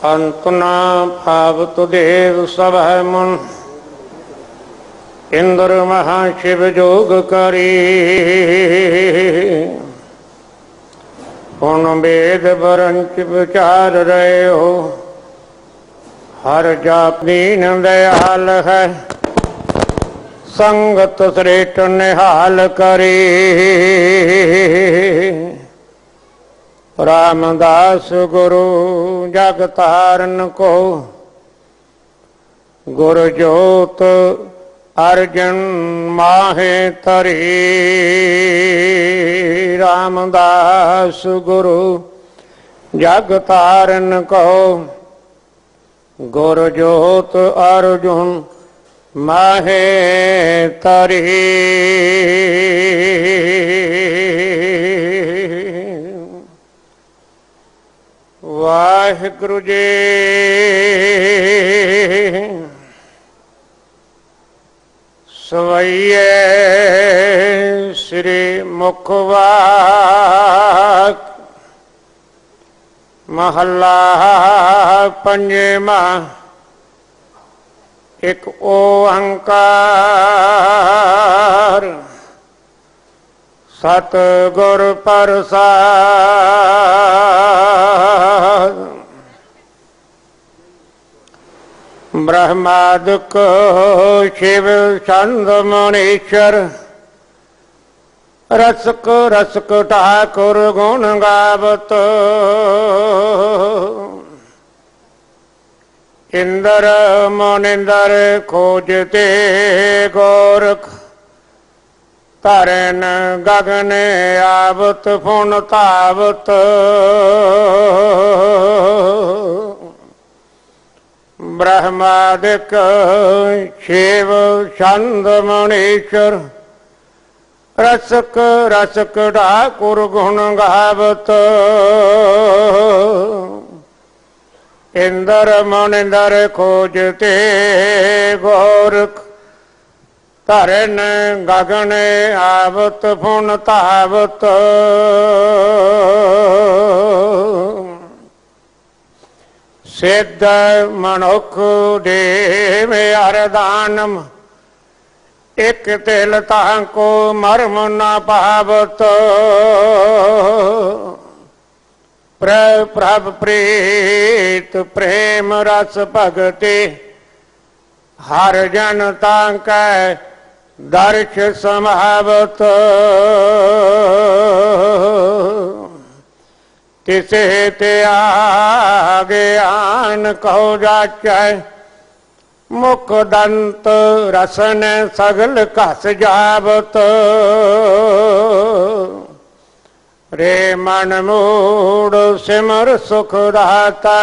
अंत न भावत देव सब मुन इंद्र महाशिव जोग करी पुन वेद बरंच विचार रहे हो हर जाप दीन दयाल है संगत श्रेष्ठ निहाल करी रामदास गुरु जग तारन को गुरु जोत अर्जन माहे तरी रामदास गुरु जग तारन को गुरु जोत अर्जुन माहे तरी वाहिगुरु जी सवैये श्री मुखवाक महला पंजवा एक ओंकार सतगुर प्रसाद ब्रह्मादिक शिव छंद मणीश्वर रसक रसक ठाकुर गुण गावत इंद्र मुनिंदर खोजते गोरख तरन गगन आवत पुन तावत ब्रह्मादिक शिव छंद मणीश्वर रसक रसक ठाकुर गुण गावत इंद्र मुनिंदर खोजते गोरख तरन गगन आवत पुन तावत सिद्ध मनुख देव अरदानम एक तिल ताको मर्म न पावत प्रभ प्रीत प्रेम रस भगति हर जनता कै दर्श समावत तिसे त्यागे आन कहो जाचै मुख दंत रसन सगल कस जावत रे मन मूड सिमर सुख दाता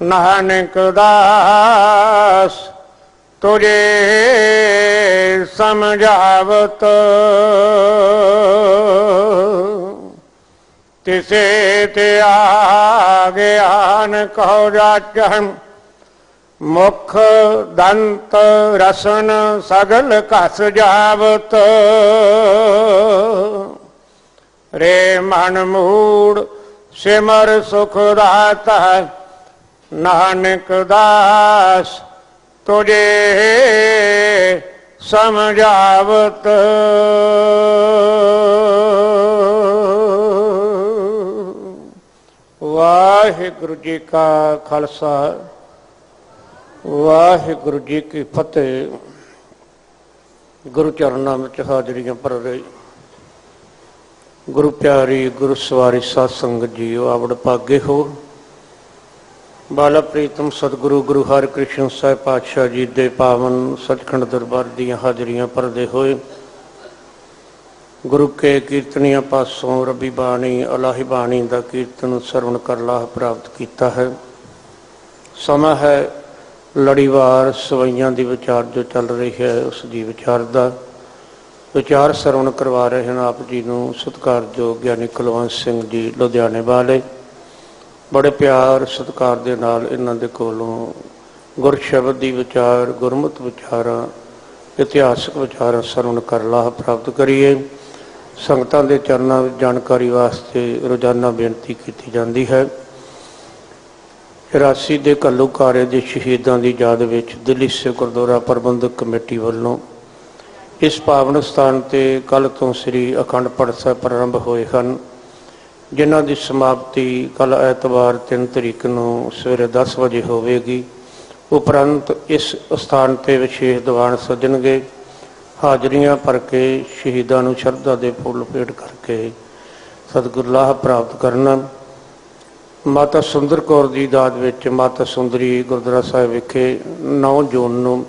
नानक दास तुझे समझावत तिसे त्यागे आन कहो जाचन मुख दंत रसन सगल कस जावत रे मन मूड सिमर सुख दाता नानक दास तुझे समझावत वाहिगुरु जी का खालसा वाहिगुरु जी की फतेह। गुरु चरणों में हाजरियां भर रही गुरु प्यारी गुरु सवारी साध संगत जीओ आवड़ भागे हो बाला प्रीतम सतगुरु गुरु हरकृष्ण साहिब पातशाह जी दे पावन सचखंड दरबार दियां हाजरियां भरदे होए गुरु के कीर्तनिया पासों रबी बाणी अलाही बाणी का कीर्तन सरवण कर लाभ प्राप्त किया है। समा है लड़ीवार सवैया की विचार जो चल रही है उसकी विचार का विचार सरवण करवा रहे हैं आप जी को सत्कारयोग ज्ञानी कुलवंत सिंह जी लुधियाने वाले बड़े प्यार सत्कार के नाल इन्हां दे कोलों गुर शब्द की विचार गुरमुत विचार इतिहासक विचार सरवण कर लाभ प्राप्त करिए। संगतां दे चरणों में जानकारी वास्ते रोजाना बेनती की जाती है। 84 ਦੇ ਘੱਲੂਘਾਰੇ ਦੇ ਸ਼ਹੀਦਾਂ ਦੀ ਯਾਦ ਵਿੱਚ ਦਿੱਲੀ ਸਿੱਖ ਗੁਰਦੁਆਰਾ ਪ੍ਰਬੰਧਕ ਕਮੇਟੀ ਵੱਲੋਂ ਇਸ ਪਾਵਨ ਸਥਾਨ ਤੇ ਕੱਲ੍ਹ ਤੋਂ ਸ੍ਰੀ ਅਖੰਡ ਪਾਠ ਸਾਹਿਬ ਪ੍ਰਾਰੰਭ ਹੋਏ ਹਨ, ਜਿਨ੍ਹਾਂ ਦੀ ਸਮਾਪਤੀ ਕੱਲ੍ਹ ਐਤਵਾਰ 3 ਤਰੀਕ ਨੂੰ ਸਵੇਰੇ 10 ਵਜੇ ਹੋਵੇਗੀ। ਉਪਰੰਤ ਇਸ ਸਥਾਨ ਤੇ ਵਿਸ਼ੇਸ਼ ਦੀਵਾਨ ਸਜਣਗੇ। ਹਾਜ਼ਰੀਆਂ ਭਰ ਕੇ ਸ਼ਹੀਦਾਂ ਨੂੰ ਸ਼ਰਧਾ ਦੇ ਫੁੱਲ ਭੇਟ ਕਰਕੇ ਸਤਿਗੁਰ ਲਾਭ ਪ੍ਰਾਪਤ ਕਰਨਾ। ਮਾਤਾ ਸੁੰਦਰ ਕੌਰ ਦੀ ਦਾਤ ਵਿੱਚ ਮਾਤਾ ਸੁੰਦਰੀ ਗੁਰਦੁਆਰਾ ਸਾਹਿਬ ਵਿਖੇ 9 ਜੂਨ ਨੂੰ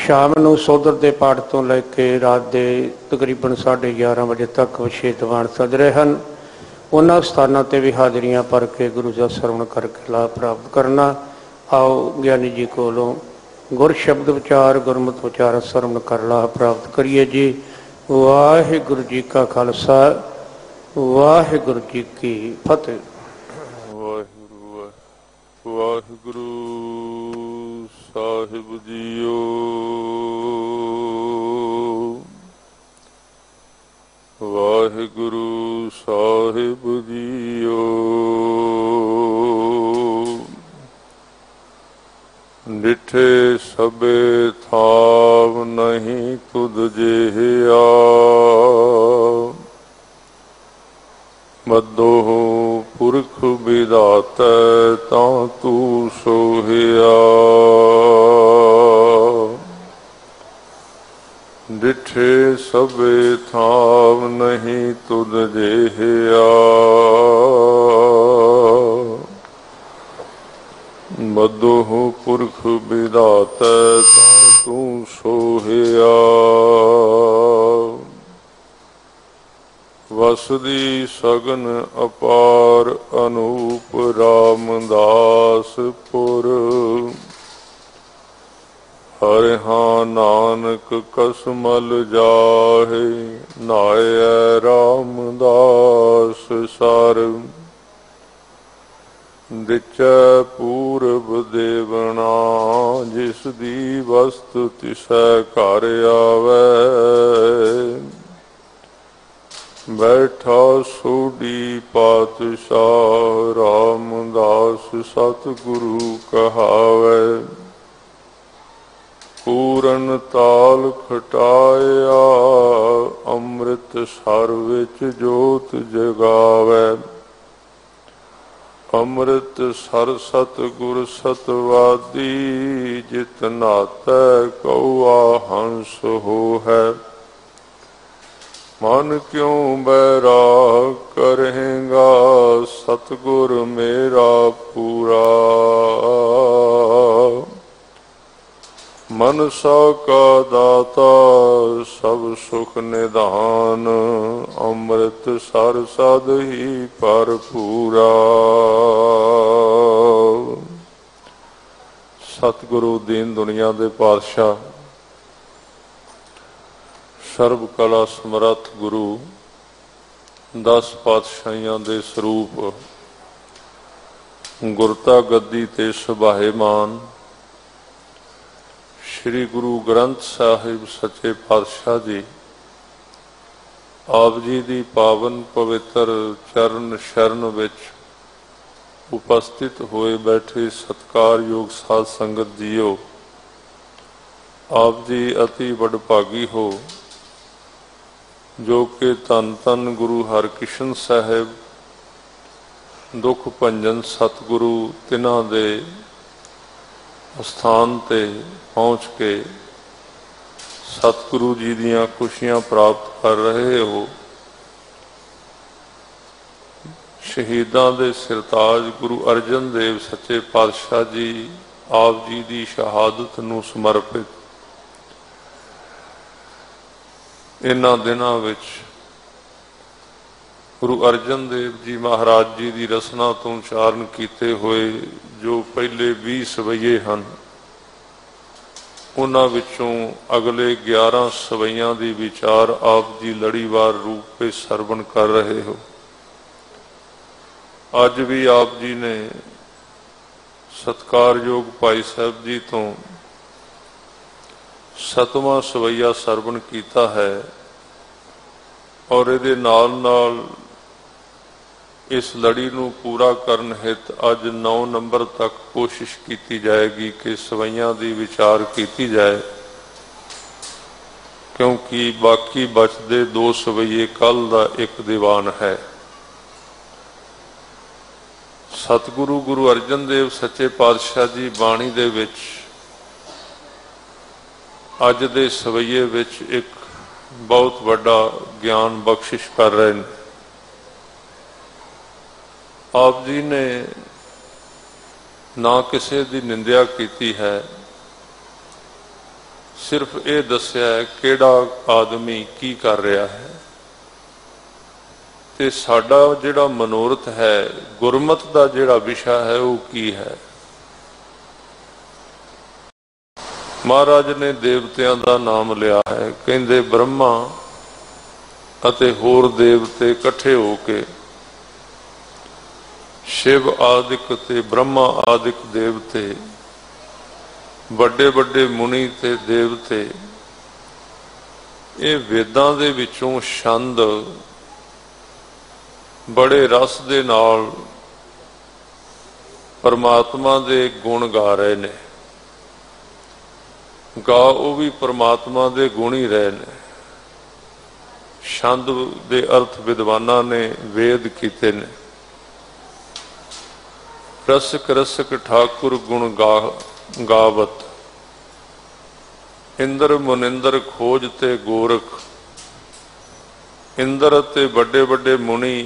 ਸ਼ਾਮ ਨੂੰ ਸੋਧਰ ਦੇ ਪਾਠ ਤੋਂ ਲੈ ਕੇ ਰਾਤ ਦੇ ਤਕਰੀਬਨ 11:30 ਵਜੇ ਤੱਕ ਵਿਸ਼ੇਸ਼ ਦੀਵਾਨ ਸਜ ਰਹੇ ਹਨ। ਉਹਨਾਂ ਸਥਾਨਾਂ ਤੇ ਵੀ ਹਾਜ਼ਰੀਆਂ ਭਰ ਕੇ ਗੁਰੂ ਦਾ ਸਰਵਣ ਕਰਕੇ ਲਾਭ ਪ੍ਰਾਪਤ ਕਰਨਾ। ਆਓ ਗਿਆਨੀ ਜੀ ਕੋਲੋਂ ਗੁਰ ਸ਼ਬਦ ਵਿਚਾਰ ਗੁਰਮਤਿ ਵਿਚਾਰ ਸਰਵਣ ਕਰ ਲਾਭ ਪ੍ਰਾਪਤ ਕਰੀਏ ਜੀ। ਵਾਹਿਗੁਰੂ ਜੀ ਕਾ ਖਾਲਸਾ, ਵਾਹਿਗੁਰੂ ਜੀ ਕੀ ਫਤਿਹ। ਵਾਹਿਗੁਰੂ ਵਾਹਿਗੁਰੂ ਸਾਹਿਬ ਜੀਓ। ਵਾਹਿਗੁਰੂ ਸਾਹਿਬ ਜੀਓ। ਡਿਠੇ ਸਭੇ ਥਾਵ ਨਹੀਂ ਤੁਧ ਜਿਹਾ, ਮੱਧੋ ਪੁਰਖ ਵਿਦਾਤੈ ਤਾਂ ਤੂੰ ਸੋਹਿਆ। ਡਿਠੇ ਸਭੇ ਥਾਵ ਨਹੀਂ ਤੁਧ ਜਿਹਾ, ਮੱਧੋ ਪੁਰਖ ਵਿਦਾਤੈ ਤਾਂ ਤੂੰ ਸੋਹਿਆ। ਵਸਦੀ ਸਗਨ ਅਪਾਰ ਅਨੂਪ ਰਾਮਦਾਸ ਪੁਰ, ਹਰਿ ਨਾਨਕ ਕਸਮਲ ਜਾਹੇ ਨਾਇ ਰਾਮਦਾਸ ਸਰ। ਦਿਚੈ ਪੂਰਬ ਦੇਵਨਾ ਜਿਸ ਦੀ ਵਸਤ ਤਿਸੈ ਘਰ ਆਵੈ, ਬੈਠਾ ਸੋਢੀ ਪਾਤਸ਼ਾਹ ਰਾਮਦਾਸ ਸਤਿਗੁਰੂ ਕਹਾਵੈ। ਪੂਰਨ ਤਾਲ ਖਟਾਇਆ ਅੰਮ੍ਰਿਤ ਸਰ ਵਿੱਚ ਜੋਤ ਜਗਾਵੈ। ਅੰਮ੍ਰਿਤ ਸਰ ਸਤਿਗੁਰ ਸਤਵਾਦੀ, ਜਿਤ ਨਾਤੈ ਕਉਆ ਹੰਸ ਹੋਹੈ। ਮਨ ਕਿਉ ਬੈਰਾਗ ਕਰੇਂਗਾ ਸਤਿਗੁਰ ਮੇਰਾ ਪੂਰਾ। ਮਨਸਾ ਕਾ ਦਾਤਾ ਸਭ ਸੁਖ ਨਿਧਾਨ, ਅੰਮ੍ਰਿਤ ਸਰ ਸਦ ਹੀ ਭਰਪੂਰਾ। ਸਤਿਗੁਰੂ ਦੀਨ ਦੁਨੀਆ ਦੇ ਪਾਤਸ਼ਾਹ, ਸਰਬ ਕਲਾ ਸਮਰੱਥ ਗੁਰੂ, 10 ਪਾਤਸ਼ਾਹੀਆਂ ਦੇ ਸਰੂਪ, ਗੁਰਤਾ ਗੱਦੀ ਤੇ ਸੁਭਾਏਮਾਨ ਸ਼੍ਰੀ ਗੁਰੂ ਗ੍ਰੰਥ ਸਾਹਿਬ ਸੱਚੇ ਪਾਤਸ਼ਾਹ ਜੀ, ਆਪ ਜੀ ਦੀ ਪਾਵਨ ਪਵਿੱਤਰ ਚਰਨ ਸ਼ਰਨ ਵਿੱਚ ਉਪਸਥਿਤ ਹੋਏ ਬੈਠੇ ਸਤਿਕਾਰਯੋਗ ਸਾਧ ਸੰਗਤ ਜੀਓ, ਆਪ ਜੀ ਅਤੀ ਵਡਭਾਗੀ ਹੋ ਜੋ ਕਿ ਧੰਨ ਧੰਨ ਗੁਰੂ ਹਰਕ੍ਰਿਸ਼ਨ ਸਾਹਿਬ ਦੁੱਖ ਭੰਜਨ ਸਤਿਗੁਰੂ ਤਿਨਾਂ ਦੇ ਅਸਥਾਨ ਤੇ ਪਹੁੰਚ ਕੇ ਸਤਿਗੁਰੂ ਜੀ ਦੀਆਂ ਖੁਸ਼ੀਆਂ ਪ੍ਰਾਪਤ ਕਰ ਰਹੇ ਹੋ। ਸ਼ਹੀਦਾਂ ਦੇ ਸਿਰਤਾਜ ਗੁਰੂ ਅਰਜਨ ਦੇਵ ਸੱਚੇ ਪਾਤਸ਼ਾਹ ਜੀ ਆਪ ਜੀ ਦੀ ਸ਼ਹਾਦਤ ਨੂੰ ਸਮਰਪਿਤ ਇਹਨਾਂ ਦਿਨਾਂ ਵਿੱਚ ਗੁਰੂ ਅਰਜਨ ਦੇਵ ਜੀ ਮਹਾਰਾਜ ਜੀ ਦੀ ਰਸਨਾ ਤੋਂ ਉਚਾਰਨ ਕੀਤੇ ਹੋਏ ਜੋ ਪਹਿਲੇ 20 ਸਵਈਏ ਹਨ, ਉਹਨਾਂ ਵਿੱਚੋਂ ਅਗਲੇ 11 ਸਵਈਆਂ ਦੀ ਵਿਚਾਰ ਆਪ ਜੀ ਲੜੀਵਾਰ ਰੂਪ ਵਿੱਚ ਸਰਵਣ ਕਰ ਰਹੇ ਹੋ। ਅੱਜ ਵੀ ਆਪ ਜੀ ਨੇ ਸਤਿਕਾਰਯੋਗ ਭਾਈ ਸਾਹਿਬ ਜੀ ਤੋਂ 7ਵਾਂ ਸਵਈਆ ਸਰਵਣ ਕੀਤਾ ਹੈ ਔਰ ਇਹਦੇ ਨਾਲ ਨਾਲ इस लड़ी नूं पूरा करन हित अज 9 नंबर तक कोशिश की जाएगी कि सवैयां दी विचार की जाए, क्योंकि बाकी बचते 2 सवैये कल दा एक दीवान है। सतगुरु गुरु अर्जन देव सच्चे पातशाह जी बाणी दे विच अज दे सवैये विच एक बहुत वड्डा ज्ञान बख्शिश कर रहे हैं। आप जी ने ना किसी की निंदा की है, सिर्फ ये दसिया है किहड़ा आदमी की कर रहा है, ते साडा जिहड़ा मनोरथ है, गुरमत का जिहड़ा विषय है वो की है। महाराज ने देवतियां का नाम लिया है, कहंदे ब्रह्मा अते होर देवते इकट्ठे होके शिव आदिक ते ब्रह्मा आदिक देवते, बड़े बड़े मुनि ते देवते, ये वेदां दे विचों छंद बड़े रस दे नाल परमात्मा दे गुण गा रहे ने। गा वो भी परमात्मा दे गुण ही रहे ने। छंद दे अर्थ विद्वानां ने वेद कीते ने। रसक रसक ठाकुर गुण गावत, इंद्र मुनिंदर खोज ते गोरख। इंद्र ते बड़े बड़े मुनि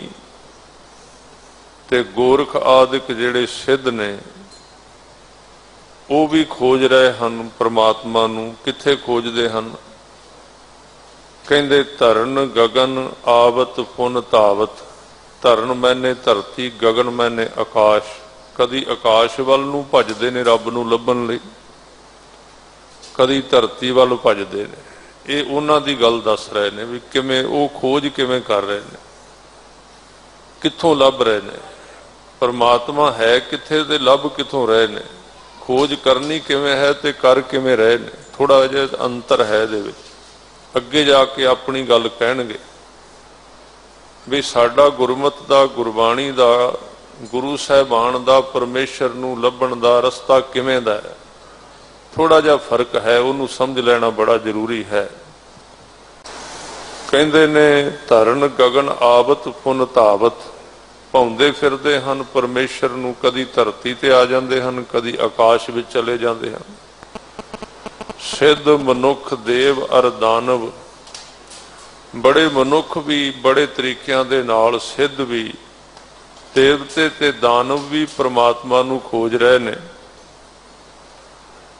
ते गोरख आदिक जिहड़े सिद्ध ने, वो भी खोज रहे हैं परमात्मा नूं। किथे खोजदे हन? कहंदे धरन गगन आवत पुन धावत। धरन मैने धरती, गगन मैने आकाश। कदी आकाश वल नूं भजदे ने रब नूं लभण लई, कदी धरती वल भजदे ने। ये उन्हां दी गल दस रहे ने भी किवें वो खोज किवें कर रहे ने, कित्थों लभ रहे ने, परमात्मा है किथे ते लभ कित्थों रहे ने, खोज करनी किवें है ते कर किवें रहे ने। थोड़ा जिहा अंतर है इहदे विच। अगे जाके अपनी गल कहणगे भी साडा गुरमत दा, गुरबाणी दा, गुरु साहिबान दा परमेश्वर नूं लभण दा रस्ता किवें दा है। थोड़ा जिहा फर्क है, उहनूं समझ लेना बड़ा जरूरी है। कहंदे ने धरन गगन आवत पुन धावत। भौंदे फिरदे हन परमेश्वर नूं, कदी धरती ते आ जांदे हन, कदी आकाश विच चले जांदे हन। सिद्ध मनुख देव अर दानव, बड़े मनुख भी बड़े तरीकिਆਂ दे नाल, सिद्ध भी, देवते ते दानव भी परमात्मा नूं खोज रहे ने।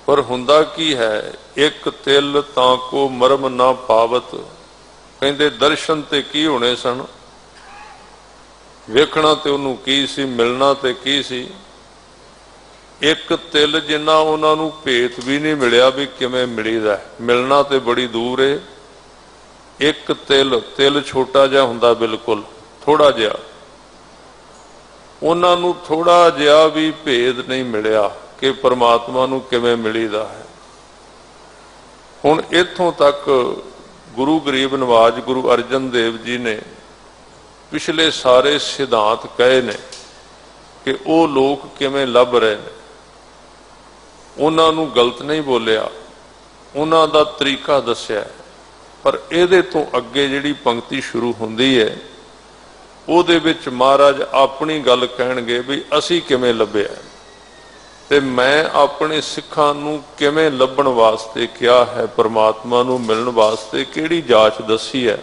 पर हुंदा की है, एक तिल तां को मरम ना पावत। कहंदे दर्शन ते की होने सन, वेखना ते उन्होंने की सी, मिलना ते की सी। एक तिल जिन्ना उन्हां नूं भेत भी नहीं मिलिया भी किवें मिलीदा है। मिलना ते बड़ी दूर है। एक तिल, तिल छोटा जिहा हुंदा, बिल्कुल थोड़ा जिहा, उन्हां नूं थोड़ा जिहा भी भेद नहीं मिलिया कि परमात्मा नूं किवें मिलीदा है। हुण इत्थों तक गुरु गरीब नवाज गुरु अर्जन देव जी ने पिछले सारे सिद्धांत कहे ने कि वो लोग किवें लभ रहे ने। उन्हां नूं गलत नहीं बोलिया, उन्हां दा तरीका दस्सिया। पर इहदे तो अगे जिहड़ी पंक्ति शुरू हुंदी है, ਉਹਦੇ ਵਿੱਚ महाराज अपनी गल कहणगे भी असी किवें लभ्या ते मैं अपने सिखां नूं किवें लभण वास्ते क्या है, परमात्मा नूं मिलण वास्ते किहड़ी जाच दसी है,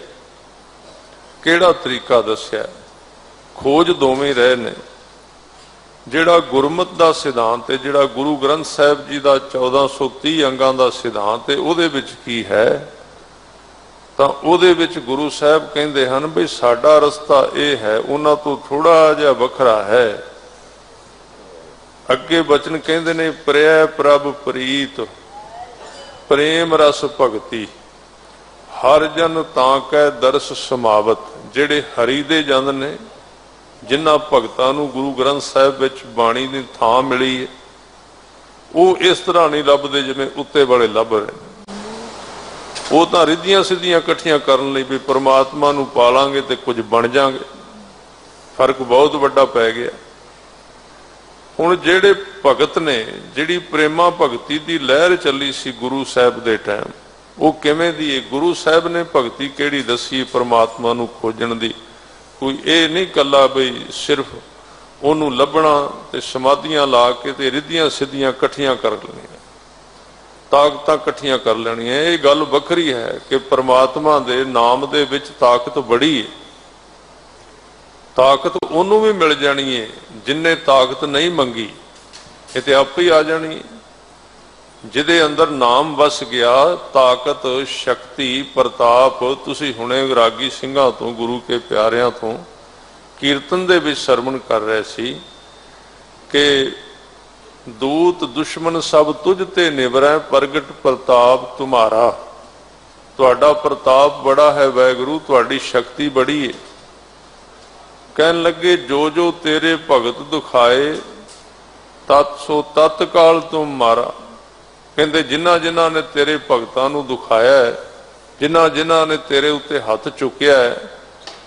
किहड़ा तरीका दस्सिया। खोज दोवें रहे ने। जिहड़ा गुरमत दा सिद्धांत है, जिहड़ा गुरु ग्रंथ साहिब जी दा 1430 अंगां दा सिद्धांत है, ਉਹਦੇ ਵਿੱਚ की है ਤਾਂ ਉਹਦੇ ਵਿੱਚ ਗੁਰੂ ਸਾਹਿਬ ਕਹਿੰਦੇ ਹਨ ਵੀ ਸਾਡਾ ਰਸਤਾ ਇਹ ਹੈ, ਉਹਨਾਂ ਤੋਂ ਥੋੜਾ ਜਿਹਾ ਵੱਖਰਾ ਹੈ। ਅੱਗੇ ਬਚਨ ਕਹਿੰਦੇ ਨੇ ਪ੍ਰਿਆ ਪ੍ਰਭ ਪ੍ਰੀਤ ਪ੍ਰੇਮ ਰਸ ਭਗਤੀ ਹਰ ਜਨ ਤਾਂ ਕੈ ਦਰਸ ਸਮਾਵਤ। ਜਿਹੜੇ ਹਰੀ ਦੇ ਜਨ ਨੇ, ਜਿਨ੍ਹਾਂ ਭਗਤਾਂ ਨੂੰ ਗੁਰੂ ਗ੍ਰੰਥ ਸਾਹਿਬ ਵਿੱਚ ਬਾਣੀ ਦੀ ਥਾਂ ਮਿਲੀ ਹੈ, ਉਹ ਇਸ ਤਰ੍ਹਾਂ ਨਹੀਂ ਲੱਭਦੇ ਜਿਵੇਂ ਉੱਤੇ ਵਾਲੇ ਲੱਭ ਰਹੇ ਨੇ। वो तो रिद्धियां सिद्धियां इकट्ठियां करन लई भी परमात्मा नूं पालांगे ते कुछ बन जांगे, फर्क बहुत वड्डा पै गया। हुण जिहड़े भगत ने, जिहड़ी प्रेमा भगती दी लहर चली सी गुरु साहब दे टाइम, वो किवें दी है? गुरु साहब ने भगती किहड़ी दसी परमात्मा नूं खोजण दी? कोई ये नहीं कला बई सिर्फ ਉਹਨੂੰ ਲੱਭਣਾ ਤੇ ਸਮਾਧੀਆਂ ਲਾ ਕੇ ਤੇ ਰਿੱਧੀਆਂ ਸਿੱਧੀਆਂ ਇਕੱਠੀਆਂ ਕਰ ਲੈਣੀਆਂ, ਤਾਕਤਾਂ ਇਕੱਠੀਆਂ ਕਰ ਲੈਣੀਆਂ। ਇਹ ਗੱਲ ਵੱਖਰੀ ਹੈ ਕਿ ਪਰਮਾਤਮਾ ਦੇ ਨਾਮ ਦੇ ਵਿੱਚ ਤਾਕਤ ਬੜੀ ਹੈ। ਤਾਕਤ ਉਹਨੂੰ ਵੀ ਮਿਲ ਜਾਣੀ ਹੈ ਜਿੰਨੇ ਤਾਕਤ ਨਹੀਂ ਮੰਗੀ, ਇਹ ਤੇ ਆਪੇ ਹੀ ਆ ਜਾਣੀ ਹੈ। ਜਿਹਦੇ ਅੰਦਰ ਨਾਮ ਵਸ ਗਿਆ, ਤਾਕਤ, ਸ਼ਕਤੀ, ਪ੍ਰਤਾਪ। ਤੁਸੀਂ ਹੁਣੇ ਰਾਗੀ ਸਿੰਘਾਂ ਤੋਂ, ਗੁਰੂ ਕੇ ਪਿਆਰਿਆਂ ਤੋਂ ਕੀਰਤਨ ਦੇ ਵਿੱਚ ਸਰਵਣ ਕਰ ਰਹੇ ਸੀ ਕਿ ਦੂਤ ਦੁਸ਼ਮਣ ਸਭ ਤੁਝ ਤੇ ਨਿਵਰੈ, ਪ੍ਰਗਟ ਪ੍ਰਤਾਪ ਤੁਮਾਰਾ। ਤੁਹਾਡਾ ਪ੍ਰਤਾਪ ਬੜਾ ਹੈ ਵਾਹਿਗੁਰੂ, ਤੁਹਾਡੀ ਸ਼ਕਤੀ ਬੜੀ ਹੈ। ਕਹਿਣ ਲੱਗੇ ਜੋ ਜੋ ਤੇਰੇ ਭਗਤ ਦੁਖਾਏ, ਤਤ ਸੋ ਤਤਕਾਲ ਤੁਮ ਮਾਰਾ। ਕਹਿੰਦੇ ਜਿਨ੍ਹਾਂ ਜਿਨ੍ਹਾਂ ਨੇ ਤੇਰੇ ਭਗਤਾਂ ਨੂੰ ਦੁਖਾਇਆ ਹੈ, ਜਿਨ੍ਹਾਂ ਜਿਨ੍ਹਾਂ ਨੇ ਤੇਰੇ ਉੱਤੇ ਹੱਥ ਚੁੱਕਿਆ ਹੈ,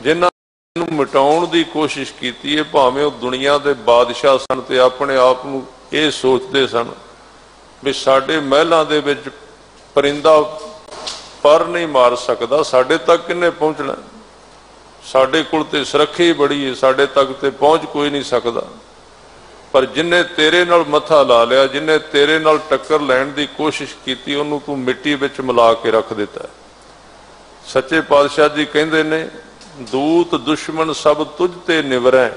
ਜਿਨ੍ਹਾਂ ਨੂੰ ਮਿਟਾਉਣ ਦੀ ਕੋਸ਼ਿਸ਼ ਕੀਤੀ ਹੈ, ਭਾਵੇਂ ਉਹ ਦੁਨੀਆ ਦੇ ਬਾਦਸ਼ਾਹ ਸਨ ਤੇ ਆਪਣੇ ਆਪ ਨੂੰ ਇਹ ਸੋਚਦੇ ਸਨ ਵੀ ਸਾਡੇ ਮਹਿਲਾਂ ਦੇ ਵਿੱਚ ਪਰਿੰਦਾ ਪਰ ਨਹੀਂ ਮਾਰ ਸਕਦਾ, ਸਾਡੇ ਤੱਕ ਕਿੰਨੇ ਪਹੁੰਚਣਾ? ਸਾਡੇ ਕੋਲ ਤੇ ਸੁਰੱਖਿਆ ਹੀ ਬੜੀ ਹੈ, ਸਾਡੇ ਤੱਕ ਤੇ ਪਹੁੰਚ ਕੋਈ ਨਹੀਂ ਸਕਦਾ। ਪਰ ਜਿੰਨੇ ਤੇਰੇ ਨਾਲ ਮੱਥਾ ਲਾ ਲਿਆ, ਜਿੰਨੇ ਤੇਰੇ ਨਾਲ ਟੱਕਰ ਲੈਣ ਦੀ ਕੋਸ਼ਿਸ਼ ਕੀਤੀ, ਉਹਨੂੰ ਤੂੰ ਮਿੱਟੀ ਵਿੱਚ ਮਿਲਾ ਕੇ ਰੱਖ ਦਿੱਤਾ। ਸੱਚੇ ਪਾਤਸ਼ਾਹ ਜੀ ਕਹਿੰਦੇ ਨੇ ਦੂਤ ਦੁਸ਼ਮਣ ਸਭ ਤੁਝ ਤੇ ਨਿਵਰੈ,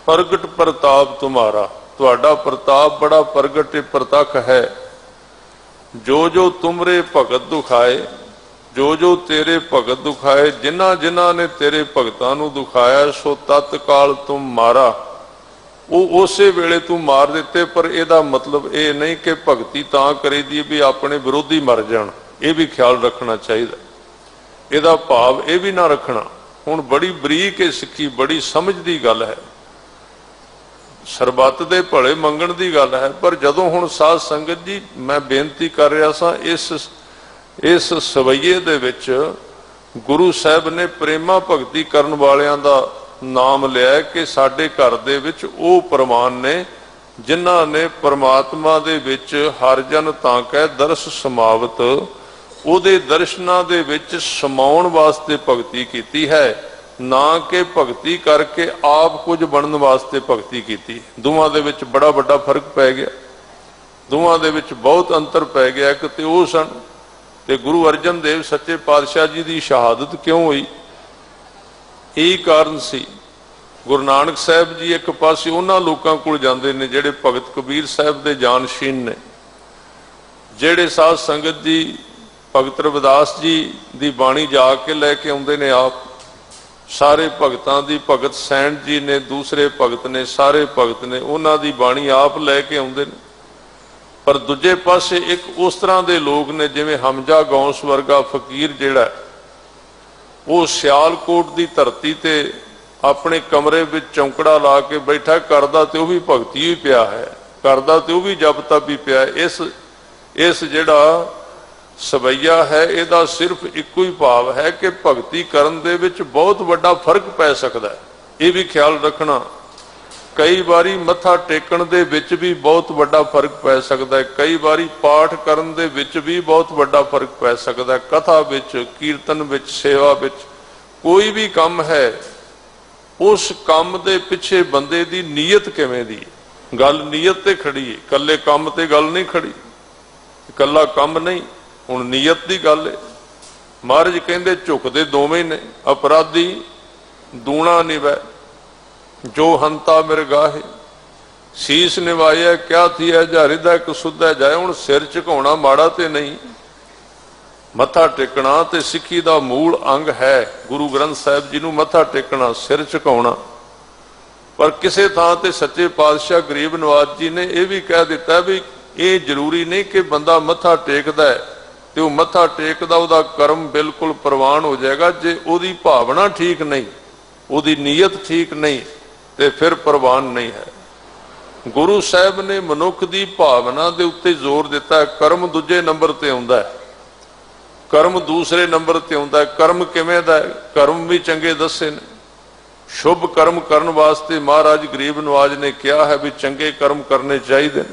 ਪ੍ਰਗਟ ਪ੍ਰਤਾਪ ਤੁਮਾਰਾ। ਤੁਹਾਡਾ ਪ੍ਰਤਾਪ ਬੜਾ ਪ੍ਰਗਟ ਪ੍ਰਤੱਖ ਹੈ। ਜੋ ਜੋ ਤੁਮਰੇ ਭਗਤ ਦੁਖਾਏ, ਜੋ ਜੋ ਤੇਰੇ ਭਗਤ ਦੁਖਾਏ, ਜਿਨ੍ਹਾਂ ਜਿਨ੍ਹਾਂ ਨੇ ਤੇਰੇ ਭਗਤਾਂ ਨੂੰ ਦੁਖਾਇਆ, ਸੋ ਤਤਕਾਲ ਤੁਮ ਮਾਰਾ। ਉਹ ਉਸੇ ਵੇਲੇ ਤੂੰ ਮਾਰ ਦਿੱਤੇ। ਪਰ ਇਹਦਾ ਮਤਲਬ ਇਹ ਨਹੀਂ ਕਿ ਭਗਤੀ ਤਾਂ ਕਰੀਦੀ ਵੀ ਆਪਣੇ ਵਿਰੋਧੀ ਮਰ ਜਾਣ, ਇਹ ਵੀ ਖਿਆਲ ਰੱਖਣਾ ਚਾਹੀਦਾ। ਇਹਦਾ ਭਾਵ ਇਹ ਵੀ ਨਾ ਰੱਖਣਾ। ਹੁਣ ਬੜੀ ਬਰੀਕ ਇਹ ਸਿੱਖੀ, ਬੜੀ ਸਮਝ ਦੀ ਗੱਲ ਹੈ, ਸਰਬੱਤ ਦੇ ਭਲੇ ਮੰਗਣ ਦੀ ਗੱਲ ਹੈ। ਪਰ ਜਦੋਂ ਹੁਣ ਸਾਧ ਸੰਗਤ ਜੀ, ਮੈਂ ਬੇਨਤੀ ਕਰ ਰਿਹਾ ਸਾਂ, ਇਸ ਸਵਈਏ ਦੇ ਵਿੱਚ ਗੁਰੂ ਸਾਹਿਬ ਨੇ ਪ੍ਰੇਮਾ ਭਗਤੀ ਕਰਨ ਵਾਲਿਆਂ ਦਾ ਨਾਮ ਲਿਆ ਕਿ ਸਾਡੇ ਘਰ ਦੇ ਵਿੱਚ ਉਹ ਪ੍ਰਮਾਣ ਨੇ ਜਿਨ੍ਹਾਂ ਨੇ ਪਰਮਾਤਮਾ ਦੇ ਵਿੱਚ ਹਰ ਜਨ ਤਾਂ ਕਹਿ ਦਰਸ ਸਮਾਵਤ, ਉਹਦੇ ਦਰਸ਼ਨਾਂ ਦੇ ਵਿੱਚ ਸਮਾਉਣ ਵਾਸਤੇ ਭਗਤੀ ਕੀਤੀ ਹੈ, ਨਾ ਕਿ ਭਗਤੀ ਕਰਕੇ ਆਪ ਕੁਝ ਬਣਨ ਵਾਸਤੇ ਭਗਤੀ ਕੀਤੀ। ਦੋਵਾਂ ਦੇ ਵਿੱਚ ਬੜਾ ਵੱਡਾ ਫਰਕ ਪੈ ਗਿਆ, ਦੋਵਾਂ ਦੇ ਵਿੱਚ ਬਹੁਤ ਅੰਤਰ ਪੈ ਗਿਆ। ਇੱਕ ਤੇ ਉਹ ਸਨ, ਤੇ ਗੁਰੂ ਅਰਜਨ ਦੇਵ ਸੱਚੇ ਪਾਤਸ਼ਾਹ ਜੀ ਦੀ ਸ਼ਹਾਦਤ ਕਿਉਂ ਹੋਈ? ਇਹੀ ਕਾਰਨ ਸੀ। ਗੁਰੂ ਨਾਨਕ ਸਾਹਿਬ ਜੀ ਇੱਕ ਪਾਸੇ ਉਹਨਾਂ ਲੋਕਾਂ ਕੋਲ ਜਾਂਦੇ ਨੇ ਜਿਹੜੇ ਭਗਤ ਕਬੀਰ ਸਾਹਿਬ ਦੇ ਜਾਨਸ਼ੀਨ ਨੇ, ਜਿਹੜੇ ਸਾਧ ਸੰਗਤ ਜੀ ਭਗਤ ਰਵਿਦਾਸ ਜੀ ਦੀ ਬਾਣੀ ਜਾ ਕੇ ਲੈ ਕੇ ਆਉਂਦੇ ਨੇ ਆਪ। ਸਾਰੇ ਭਗਤਾਂ ਦੀ, ਭਗਤ ਸੈਣ ਜੀ ਨੇ, ਦੂਸਰੇ ਭਗਤ ਨੇ, ਸਾਰੇ ਭਗਤ ਨੇ, ਉਹਨਾਂ ਦੀ ਬਾਣੀ ਆਪ ਲੈ ਕੇ ਆਉਂਦੇ ਨੇ। ਪਰ ਦੂਜੇ ਪਾਸੇ ਇੱਕ ਉਸ ਤਰ੍ਹਾਂ ਦੇ ਲੋਕ ਨੇ ਜਿਵੇਂ ਹਮਜ਼ਾ ਗੌਸ ਵਰਗਾ ਫਕੀਰ, ਜਿਹੜਾ ਉਹ ਸਿਆਲਕੋਟ ਦੀ ਧਰਤੀ ਤੇ ਆਪਣੇ ਕਮਰੇ ਵਿੱਚ ਚੌਂਕੜਾ ਲਾ ਕੇ ਬੈਠਾ, ਕਰਦਾ ਤੇ ਉਹ ਵੀ ਭਗਤੀ ਹੀ ਪਿਆ ਹੈ, ਕਰਦਾ ਤੇ ਉਹ ਵੀ ਜਪ ਤਪ ਵੀ ਪਿਆ। ਇਸ ਜਿਹੜਾ ਸਵਈਆ ਹੈ, ਇਹਦਾ ਸਿਰਫ ਇੱਕੋ ਹੀ ਭਾਵ ਹੈ ਕਿ ਭਗਤੀ ਕਰਨ ਦੇ ਵਿੱਚ ਬਹੁਤ ਵੱਡਾ ਫਰਕ ਪੈ ਸਕਦਾ ਹੈ। ਇਹ ਵੀ ਖਿਆਲ ਰੱਖਣਾ। ਕਈ ਵਾਰੀ ਮੱਥਾ ਟੇਕਣ ਦੇ ਵਿੱਚ ਵੀ ਬਹੁਤ ਵੱਡਾ ਫਰਕ ਪੈ ਸਕਦਾ ਹੈ, ਕਈ ਵਾਰੀ ਪਾਠ ਕਰਨ ਦੇ ਵਿੱਚ ਵੀ ਬਹੁਤ ਵੱਡਾ ਫਰਕ ਪੈ ਸਕਦਾ ਹੈ, ਕਥਾ ਵਿੱਚ, ਕੀਰਤਨ ਵਿੱਚ, ਸੇਵਾ ਵਿੱਚ। ਕੋਈ ਵੀ ਕੰਮ ਹੈ, ਉਸ ਕੰਮ ਦੇ ਪਿੱਛੇ ਬੰਦੇ ਦੀ ਨੀਅਤ ਕਿਵੇਂ ਦੀ? ਗੱਲ ਨੀਅਤ ਤੇ ਖੜੀ ਹੈ, ਇਕੱਲੇ ਕੰਮ ਤੇ ਗੱਲ ਨਹੀਂ ਖੜੀ, ਇਕੱਲਾ ਕੰਮ ਨਹੀਂ, ਹੁਣ ਨੀਅਤ ਦੀ ਗੱਲ ਹੈ। ਮਹਾਰਾਜ ਕਹਿੰਦੇ ਝੁਕਦੇ ਦੋਵੇਂ ਨੇ, ਅਪਰਾਧੀ ਦੂਣਾ ਨਿਵੈ ਜੋ ਹੰਤਾ ਮਿਰਗਾਹੇ, ਸੀਸ ਨਿਵਾਇਆ ਕਿਆ ਥੀਆ ਜਾ ਹਿਰਦਾ ਇੱਕ ਸੁਧਾ ਜਾਏ। ਹੁਣ ਸਿਰ ਝੁਕਾਉਣਾ ਮਾੜਾ ਤੇ ਨਹੀਂ, ਮੱਥਾ ਟੇਕਣਾ ਤੇ ਸਿੱਖੀ ਦਾ ਮੂਲ ਅੰਗ ਹੈ। ਗੁਰੂ ਗ੍ਰੰਥ ਸਾਹਿਬ ਜੀ ਨੂੰ ਮੱਥਾ ਟੇਕਣਾ, ਸਿਰ ਝੁਕਾਉਣਾ। ਪਰ ਕਿਸੇ ਥਾਂ ਤੇ ਸੱਚੇ ਪਾਤਸ਼ਾਹ ਗਰੀਬ ਨਵਾਜ਼ ਜੀ ਨੇ ਇਹ ਵੀ ਕਹਿ ਦਿੱਤਾ ਵੀ ਇਹ ਜ਼ਰੂਰੀ ਨਹੀਂ ਕਿ ਬੰਦਾ ਮੱਥਾ ਟੇਕਦਾ ਹੈ ਤੇ ਉਹ ਮੱਥਾ ਟੇਕਦਾ ਉਹਦਾ ਕਰਮ ਬਿਲਕੁਲ ਪ੍ਰਵਾਨ ਹੋ ਜਾਏਗਾ। ਜੇ ਉਹਦੀ ਭਾਵਨਾ ਠੀਕ ਨਹੀਂ, ਉਹਦੀ ਨੀਅਤ ਠੀਕ ਨਹੀਂ, ਤੇ ਫਿਰ ਪ੍ਰਵਾਨ ਨਹੀਂ ਹੈ। ਗੁਰੂ ਸਾਹਿਬ ਨੇ ਮਨੁੱਖ ਦੀ ਭਾਵਨਾ ਦੇ ਉੱਤੇ ਜ਼ੋਰ ਦਿੱਤਾ। ਕਰਮ ਦੂਜੇ ਨੰਬਰ ਤੇ ਆਉਂਦਾ ਹੈ, ਕਰਮ ਦੂਸਰੇ ਨੰਬਰ ਤੇ ਆਉਂਦਾ ਹੈ। ਕਰਮ ਕਿਵੇਂ ਦਾ ਹੈ? ਕਰਮ ਵੀ ਚੰਗੇ ਦੱਸੇ ਨੇ। शुभ कर्म करने वास्ते महाराज गरीब नवाज ने कहा है भी चंगे कर्म करने चाहिए,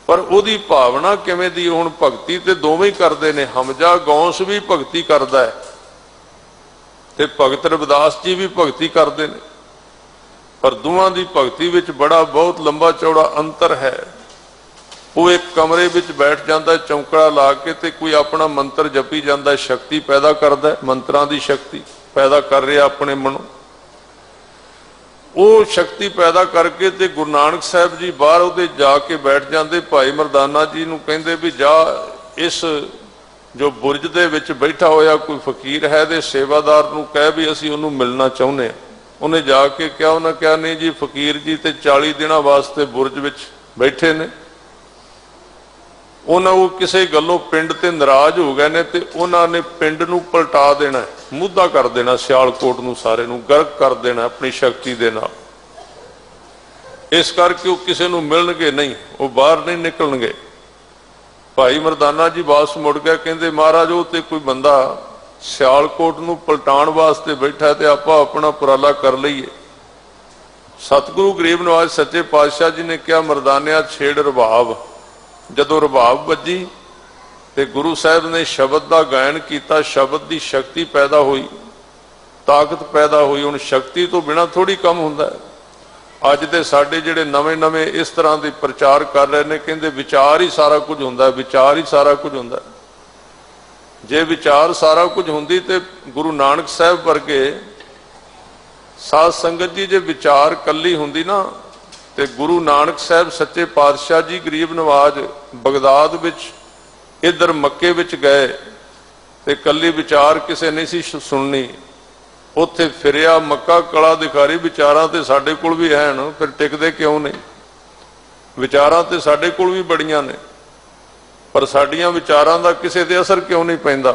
पर उहदी भावना किवें दी? हुण भगती ते दोवें ही करदे ने, हमजा गौंस भी भगती करदा है ते भगत रविदास जी भी भगती करते हैं, पर दोवां दी भगती विच बड़ा बहुत लंबा चौड़ा अंतर है। वो एक कमरे विच बैठ जाता चौंकड़ा ला के ते कोई अपना मंत्र जपी जाता, शक्ति पैदा करता है, मंत्रां दी शक्ति पैदा कर रहा अपने मनों, वो शक्ति पैदा करके ते गुरु नानक साहब जी बाहर उहदे जाके बैठ जाते। भाई मरदाना जी नूं कहिंदे भी जा इस जो बुरज दे विच बैठा होया कोई फकीर है दे सेवादार नूं कह भी असीं उहनूं मिलना चाहुंदे हां। उन्हें जाके क्या, उन्हें क्या नहीं जी फकीर जी ते 40 दिनों वास्ते बुरज विच बैठे ने, उन्होंने वो किसी गलों पिंड ते नाराज हो गए ने ते उन्होंने पिंड नूं पलटा देना, मुद्दा कर देना, सियालकोट नूं सारे नूं गर्क कर देना अपनी शक्ति दे नाल। इस करके वो किसी नूं मिलणगे नहीं, वो बाहर नहीं निकलणगे। भाई मरदाना जी वापस मुड़ गए, कहते महाराज वो तो कोई बंदा सियालकोट नूं पलटाण वास्ते बैठा है, तो आपां अपना उपराला कर लईए। सतगुरु गरीब नवाज सच्चे पातशाह जी ने कहा मरदानिया छेड़ रबाब। जदों रबाब वजी ते गुरु साहब ने शब्द का गायन किया, शब्द की शक्ति पैदा हुई, ताकत पैदा हुई। हुण शक्ति तो बिना थोड़ी कम हुंदा है। अज दे साडे जिहड़े नवें नवें इस तरह के प्रचार कर रहे हैं, कहते विचार ही सारा कुछ हुंदा है, विचार ही सारा कुछ हुंदा है। जे विचार सारा कुछ हुंदी ते गुरु नानक साहब वर्गे साध संगत जी जे विचार कली हुंदी ना, ते गुरु नानक साहब सच्चे पातशाह जी गरीब नवाज बगदाद विच इधर मक्के विच गए ते कली विचार किसे नहीं सी सुननी। उत्थे फिरिया मक्का कला दिखारी, विचारां ते साडे कोल भी हैन, फिर टिकदे क्यों नहीं? विचारां ते साडे कोल भी बड़ियां ने, पर साडियां विचारां दा किसे ते असर क्यों नहीं पैंदा?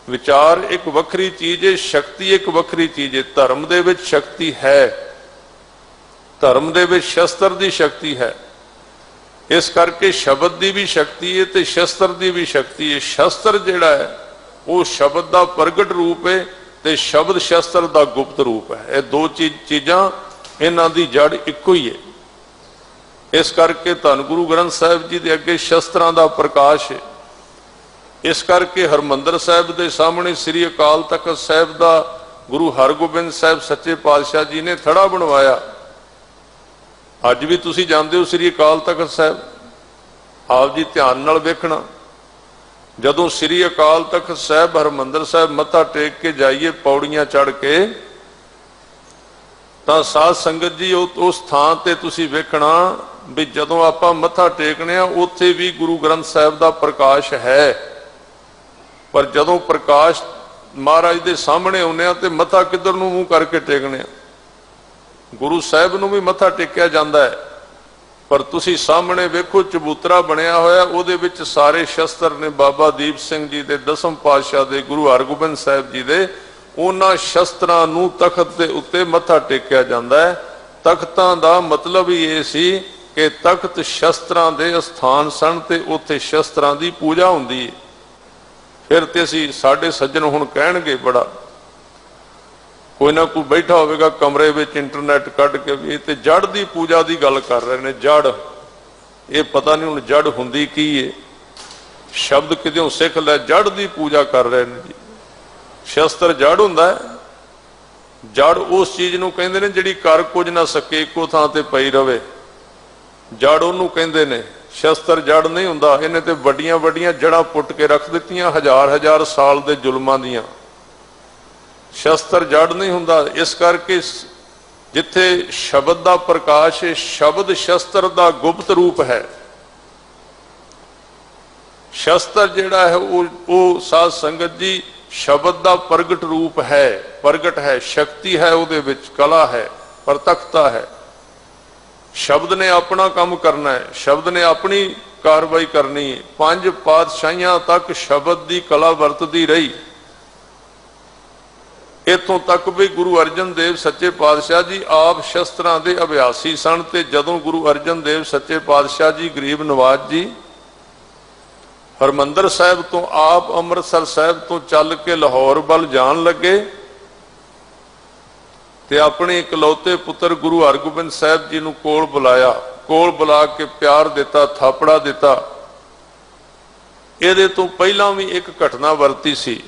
विचार एक वखरी चीज है, शक्ति एक वखरी चीज है। धर्म दे विच शक्ति है, धर्म दे विच शस्त्र दी शक्ति है। इस करके शब्द की भी शक्ति है ते शस्त्र की भी शक्ति है। शस्त्र जिहड़ा है वो शब्द का प्रगट रूप है ते शब्द शस्त्र का गुप्त रूप है। ये दो चीज़ां इन्हां दी जड़ इक्को ही है। इस करके धन गुरु ग्रंथ साहिब जी के अगे शस्त्रां का प्रकाश है। इस करके हरमंदर साहिब के सामने श्री अकाल तख्त साहिब का गुरु हरगोबिंद साहिब सच्चे पातशाह जी ने थड़ा बनवाया। अज भी तुसी जानते हो श्री अकाल तख्त साहिब, आप जी ध्यान नाल वेखना, जदों श्री अकाल तख्त साहिब हरमंदर साहिब मत्था टेक के जाइए पौड़ियां चढ़ के, तां साध संगत जी उस थां ते तुसी वेखना भी जदों आपां मत्था टेकने आ उत्थे भी गुरु ग्रंथ साहिब दा प्रकाश है, पर जदों प्रकाश महाराज दे सामने आउंदे आ ते मत्था किधर नूं मूंह करके टेकने आ? गुरु साहिब नूं भी मत्था टेकिया जाता है, पर तुसी सामने वेखो चबूतरा बनया होया, उहदे विच सारे शस्त्र ने बाबा दीप सिंह जी दे, दसम पातशाह दे, गुरु हरगोबिंद साहिब जी दे। उन्हां शस्त्रां नूं तख्त दे उत्ते मत्था टेकिया जाता है। तख्तां दा मतलब ही ये सी कि तख्त शस्त्रां दे स्थान सन ते उत्थे शस्त्रां दी पूजा हुंदी है। फिर ते असीं साडे सज्जन हुण कहणगे बड़ा, कोई ना कोई बैठा होगा कमरे में इंटरनेट कढ़ के भी ते जड़ की पूजा की गल कर रहे हैं। जड़ ये पता नहीं हुण जड़ हुंदी की है, शब्द कितों सिख लै, जड़ की पूजा कर रहे हैं जी। शस्त्र जड़ हुंदा है। जड़ उस चीज नूं कहंदे ने जिहड़ी कर कुछ ना सके, इक्को थां ते पई रवे, जड़ उहनूं कहंदे ने। शस्त्र जड़ नहीं हुंदा, इन्हें ते वड्डियां वड्डियां जड़ां पुट के रख दित्तियां हजार हजार साल दे जुल्मां दियां। शस्त्र जड़ नहीं हुंदा। इस करके जिथे शब्द का प्रकाश है, शब्द शस्त्र का गुप्त रूप है। शस्त्र जिहड़ा है वो साध संगत जी शब्द का प्रगट रूप है, प्रगट है, शक्ति है, उहदे विच कला है, प्रतखता है। शब्द ने अपना काम करना है, शब्द ने अपनी कार्रवाई करनी है। 5 पातशाहियां तक शब्द की कला वरतदी रही। इतों तक भी गुरु अर्जन देव सच्चे पातशाह जी आप शस्त्रां दे अभ्यासी सन। ते जदों गुरु अर्जन देव सच्चे पातशाह जी गरीब नवाज जी हरमंदर साहिब तो आप अमृतसर साहिब तो चल के लाहौर बल जान लगे, ਤੇ ਆਪਣੇ ਇਕਲੌਤੇ ਪੁੱਤਰ ਗੁਰੂ ਹਰਗੋਬਿੰਦ ਸਾਹਿਬ ਜੀ ਨੂੰ ਕੋਲ ਬੁਲਾਇਆ, ਕੋਲ ਬੁਲਾ ਕੇ ਪਿਆਰ ਦਿੱਤਾ, ਥਾਪੜਾ ਦਿੱਤਾ। ਇਹਦੇ ਤੋਂ ਪਹਿਲਾਂ ਵੀ ਇੱਕ ਘਟਨਾ ਵਰਤੀ ਸੀ।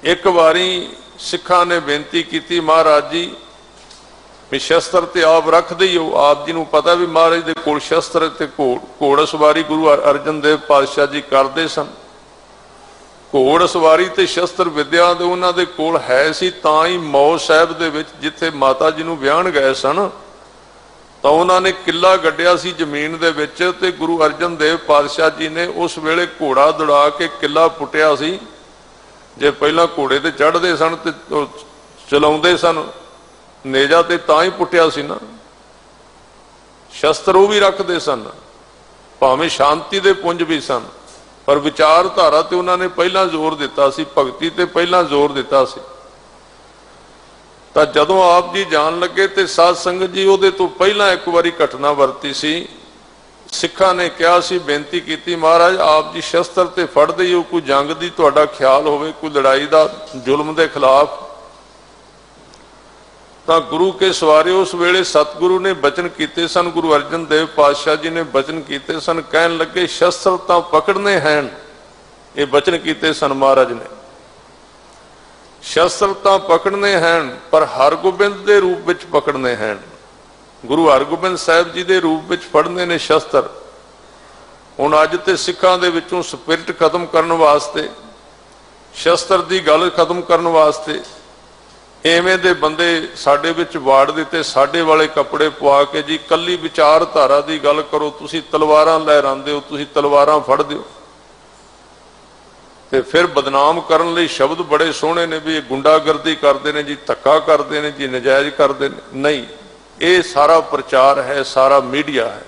ਇੱਕ ਵਾਰੀ ਸਿੱਖਾਂ ਨੇ ਬੇਨਤੀ ਕੀਤੀ, ਮਹਾਰਾਜ ਜੀ ਵੀ ਸ਼ਸਤਰ ਤੇ ਆਪ ਰੱਖਦੇ ਹੀ ਹੋ। ਆਪ ਜੀ ਨੂੰ ਪਤਾ ਵੀ ਮਹਾਰਾਜ ਦੇ ਕੋਲ ਸ਼ਸਤਰ ਤੇ ਘੋੜ ਸਵਾਰੀ ਗੁਰੂ ਅਰਜਨ ਦੇਵ ਪਾਤਸ਼ਾਹ ਜੀ ਕਰਦੇ ਸਨ। ਘੋੜ ਸਵਾਰੀ ਤੇ ਸ਼ਸਤਰ ਵਿਦਿਆ ਦੇ ਉਹਨਾਂ ਦੇ ਕੋਲ ਹੈ ਸੀ। ਤਾਂ ਹੀ ਮੌ ਸਾਹਿਬ ਦੇ ਵਿੱਚ ਜਿੱਥੇ ਮਾਤਾ ਜੀ ਨੂੰ ਵਿਆਹਣ ਗਏ ਸਨ ਤਾਂ ਉਹਨਾਂ ਨੇ ਕਿੱਲਾ ਗੱਡਿਆ ਸੀ ਜ਼ਮੀਨ ਦੇ ਵਿੱਚ, ਤੇ ਗੁਰੂ ਅਰਜਨ ਦੇਵ ਪਾਤਸ਼ਾਹ ਜੀ ਨੇ ਉਸ ਵੇਲੇ ਘੋੜਾ ਦੌੜਾ ਕੇ ਕਿੱਲਾ ਪੁੱਟਿਆ ਸੀ। ਜੇ ਪਹਿਲਾਂ ਘੋੜੇ ਤੇ ਚੜ੍ਹਦੇ ਸਨ ਤੇ ਚਲਾਉਂਦੇ ਸਨ ਨੇਜਾ ਤੇ ਤਾਂ ਹੀ ਪੁੱਟਿਆ ਸੀ ਨਾ। ਸ਼ਸਤਰ ਉਹ ਵੀ ਰੱਖਦੇ ਸਨ, ਭਾਵੇਂ ਸ਼ਾਂਤੀ ਦੇ ਪੁੰਜ ਵੀ ਸਨ, ਪਰ ਵਿਚਾਰਧਾਰਾ ਤੇ ਉਹਨਾਂ ਨੇ ਪਹਿਲਾਂ ਜ਼ੋਰ ਦਿੱਤਾ ਸੀ, ਭਗਤੀ ਤੇ ਪਹਿਲਾਂ ਜ਼ੋਰ ਦਿੱਤਾ ਸੀ। ਤਾਂ ਜਦੋਂ ਆਪ ਜੀ ਜਾਣ ਲੱਗੇ ਤੇ ਸਾਧ ਸੰਗਤ ਜੀ ਉਹਦੇ ਤੋਂ ਪਹਿਲਾਂ ਇੱਕ ਵਾਰੀ ਘਟਨਾ ਵਰਤੀ ਸੀ। ਸਿੱਖਾਂ ਨੇ ਕਿਹਾ ਸੀ, ਬੇਨਤੀ ਕੀਤੀ, ਮਹਾਰਾਜ ਆਪ ਜੀ ਸ਼ਸਤਰ ਤੇ ਫੜਦੇ ਹੀ ਹੋ, ਕੋਈ ਜੰਗ ਦੀ ਤੁਹਾਡਾ ਖਿਆਲ ਹੋਵੇ, ਕੋਈ ਲੜਾਈ ਦਾ, ਜ਼ੁਲਮ ਦੇ ਖਿਲਾਫ। ਤਾਂ ਗੁਰੂ ਕੇ ਸਵਾਰੇ ਉਸ ਵੇਲੇ ਸਤਿਗੁਰੂ ਨੇ ਬਚਨ ਕੀਤੇ ਸਨ, ਗੁਰੂ ਅਰਜਨ ਦੇਵ ਪਾਤਸ਼ਾਹ ਜੀ ਨੇ ਬਚਨ ਕੀਤੇ ਸਨ। ਕਹਿਣ ਲੱਗੇ ਸ਼ਸਤਰ ਤਾਂ ਪਕੜਨੇ ਹਨ, ਇਹ ਬਚਨ ਕੀਤੇ ਸਨ ਮਹਾਰਾਜ ਨੇ। ਸ਼ਸਤਰ ਤਾਂ ਪਕੜਨੇ ਹਨ ਪਰ ਹਰਗੋਬਿੰਦ ਦੇ ਰੂਪ ਵਿੱਚ ਪਕੜਨੇ ਹਨ। ਗੁਰੂ ਹਰਗੋਬਿੰਦ ਸਾਹਿਬ ਜੀ ਦੇ ਰੂਪ ਵਿੱਚ ਫੜਨੇ ਨੇ ਸ਼ਸਤਰ। ਹੁਣ ਅੱਜ ਤੇ ਸਿੱਖਾਂ ਦੇ ਵਿੱਚੋਂ ਸਪਿਰਿਟ ਖਤਮ ਕਰਨ ਵਾਸਤੇ, ਸ਼ਸਤਰ ਦੀ ਗੱਲ ਖਤਮ ਕਰਨ ਵਾਸਤੇ ਐਵੇਂ ਦੇ ਬੰਦੇ ਸਾਡੇ ਵਿੱਚ ਵਾੜ ਦਿੱਤੇ। ਸਾਡੇ ਵਾਲੇ ਕੱਪੜੇ ਪਵਾ ਕੇ ਜੀ ਕੱਲੀ ਵਿਚਾਰਧਾਰਾ ਦੀ ਗੱਲ ਕਰੋ, ਤੁਸੀਂ ਤਲਵਾਰਾਂ ਲਹਿਰਾਉਂਦੇ ਹੋ, ਤੁਸੀਂ ਤਲਵਾਰਾਂ ਫੜਦੇ ਹੋ। ਤੇ ਫਿਰ ਬਦਨਾਮ ਕਰਨ ਲਈ ਸ਼ਬਦ ਬੜੇ ਸੋਹਣੇ ਨੇ ਵੀ ਇਹ ਗੁੰਡਾਗਰਦੀ ਕਰਦੇ ਨੇ ਜੀ, ਧੱਕਾ ਕਰਦੇ ਨੇ ਜੀ, ਨਜਾਇਜ਼ ਕਰਦੇ ਨੇ। ਨਹੀਂ, ਇਹ ਸਾਰਾ ਪ੍ਰਚਾਰ ਹੈ, ਸਾਰਾ ਮੀਡੀਆ ਹੈ।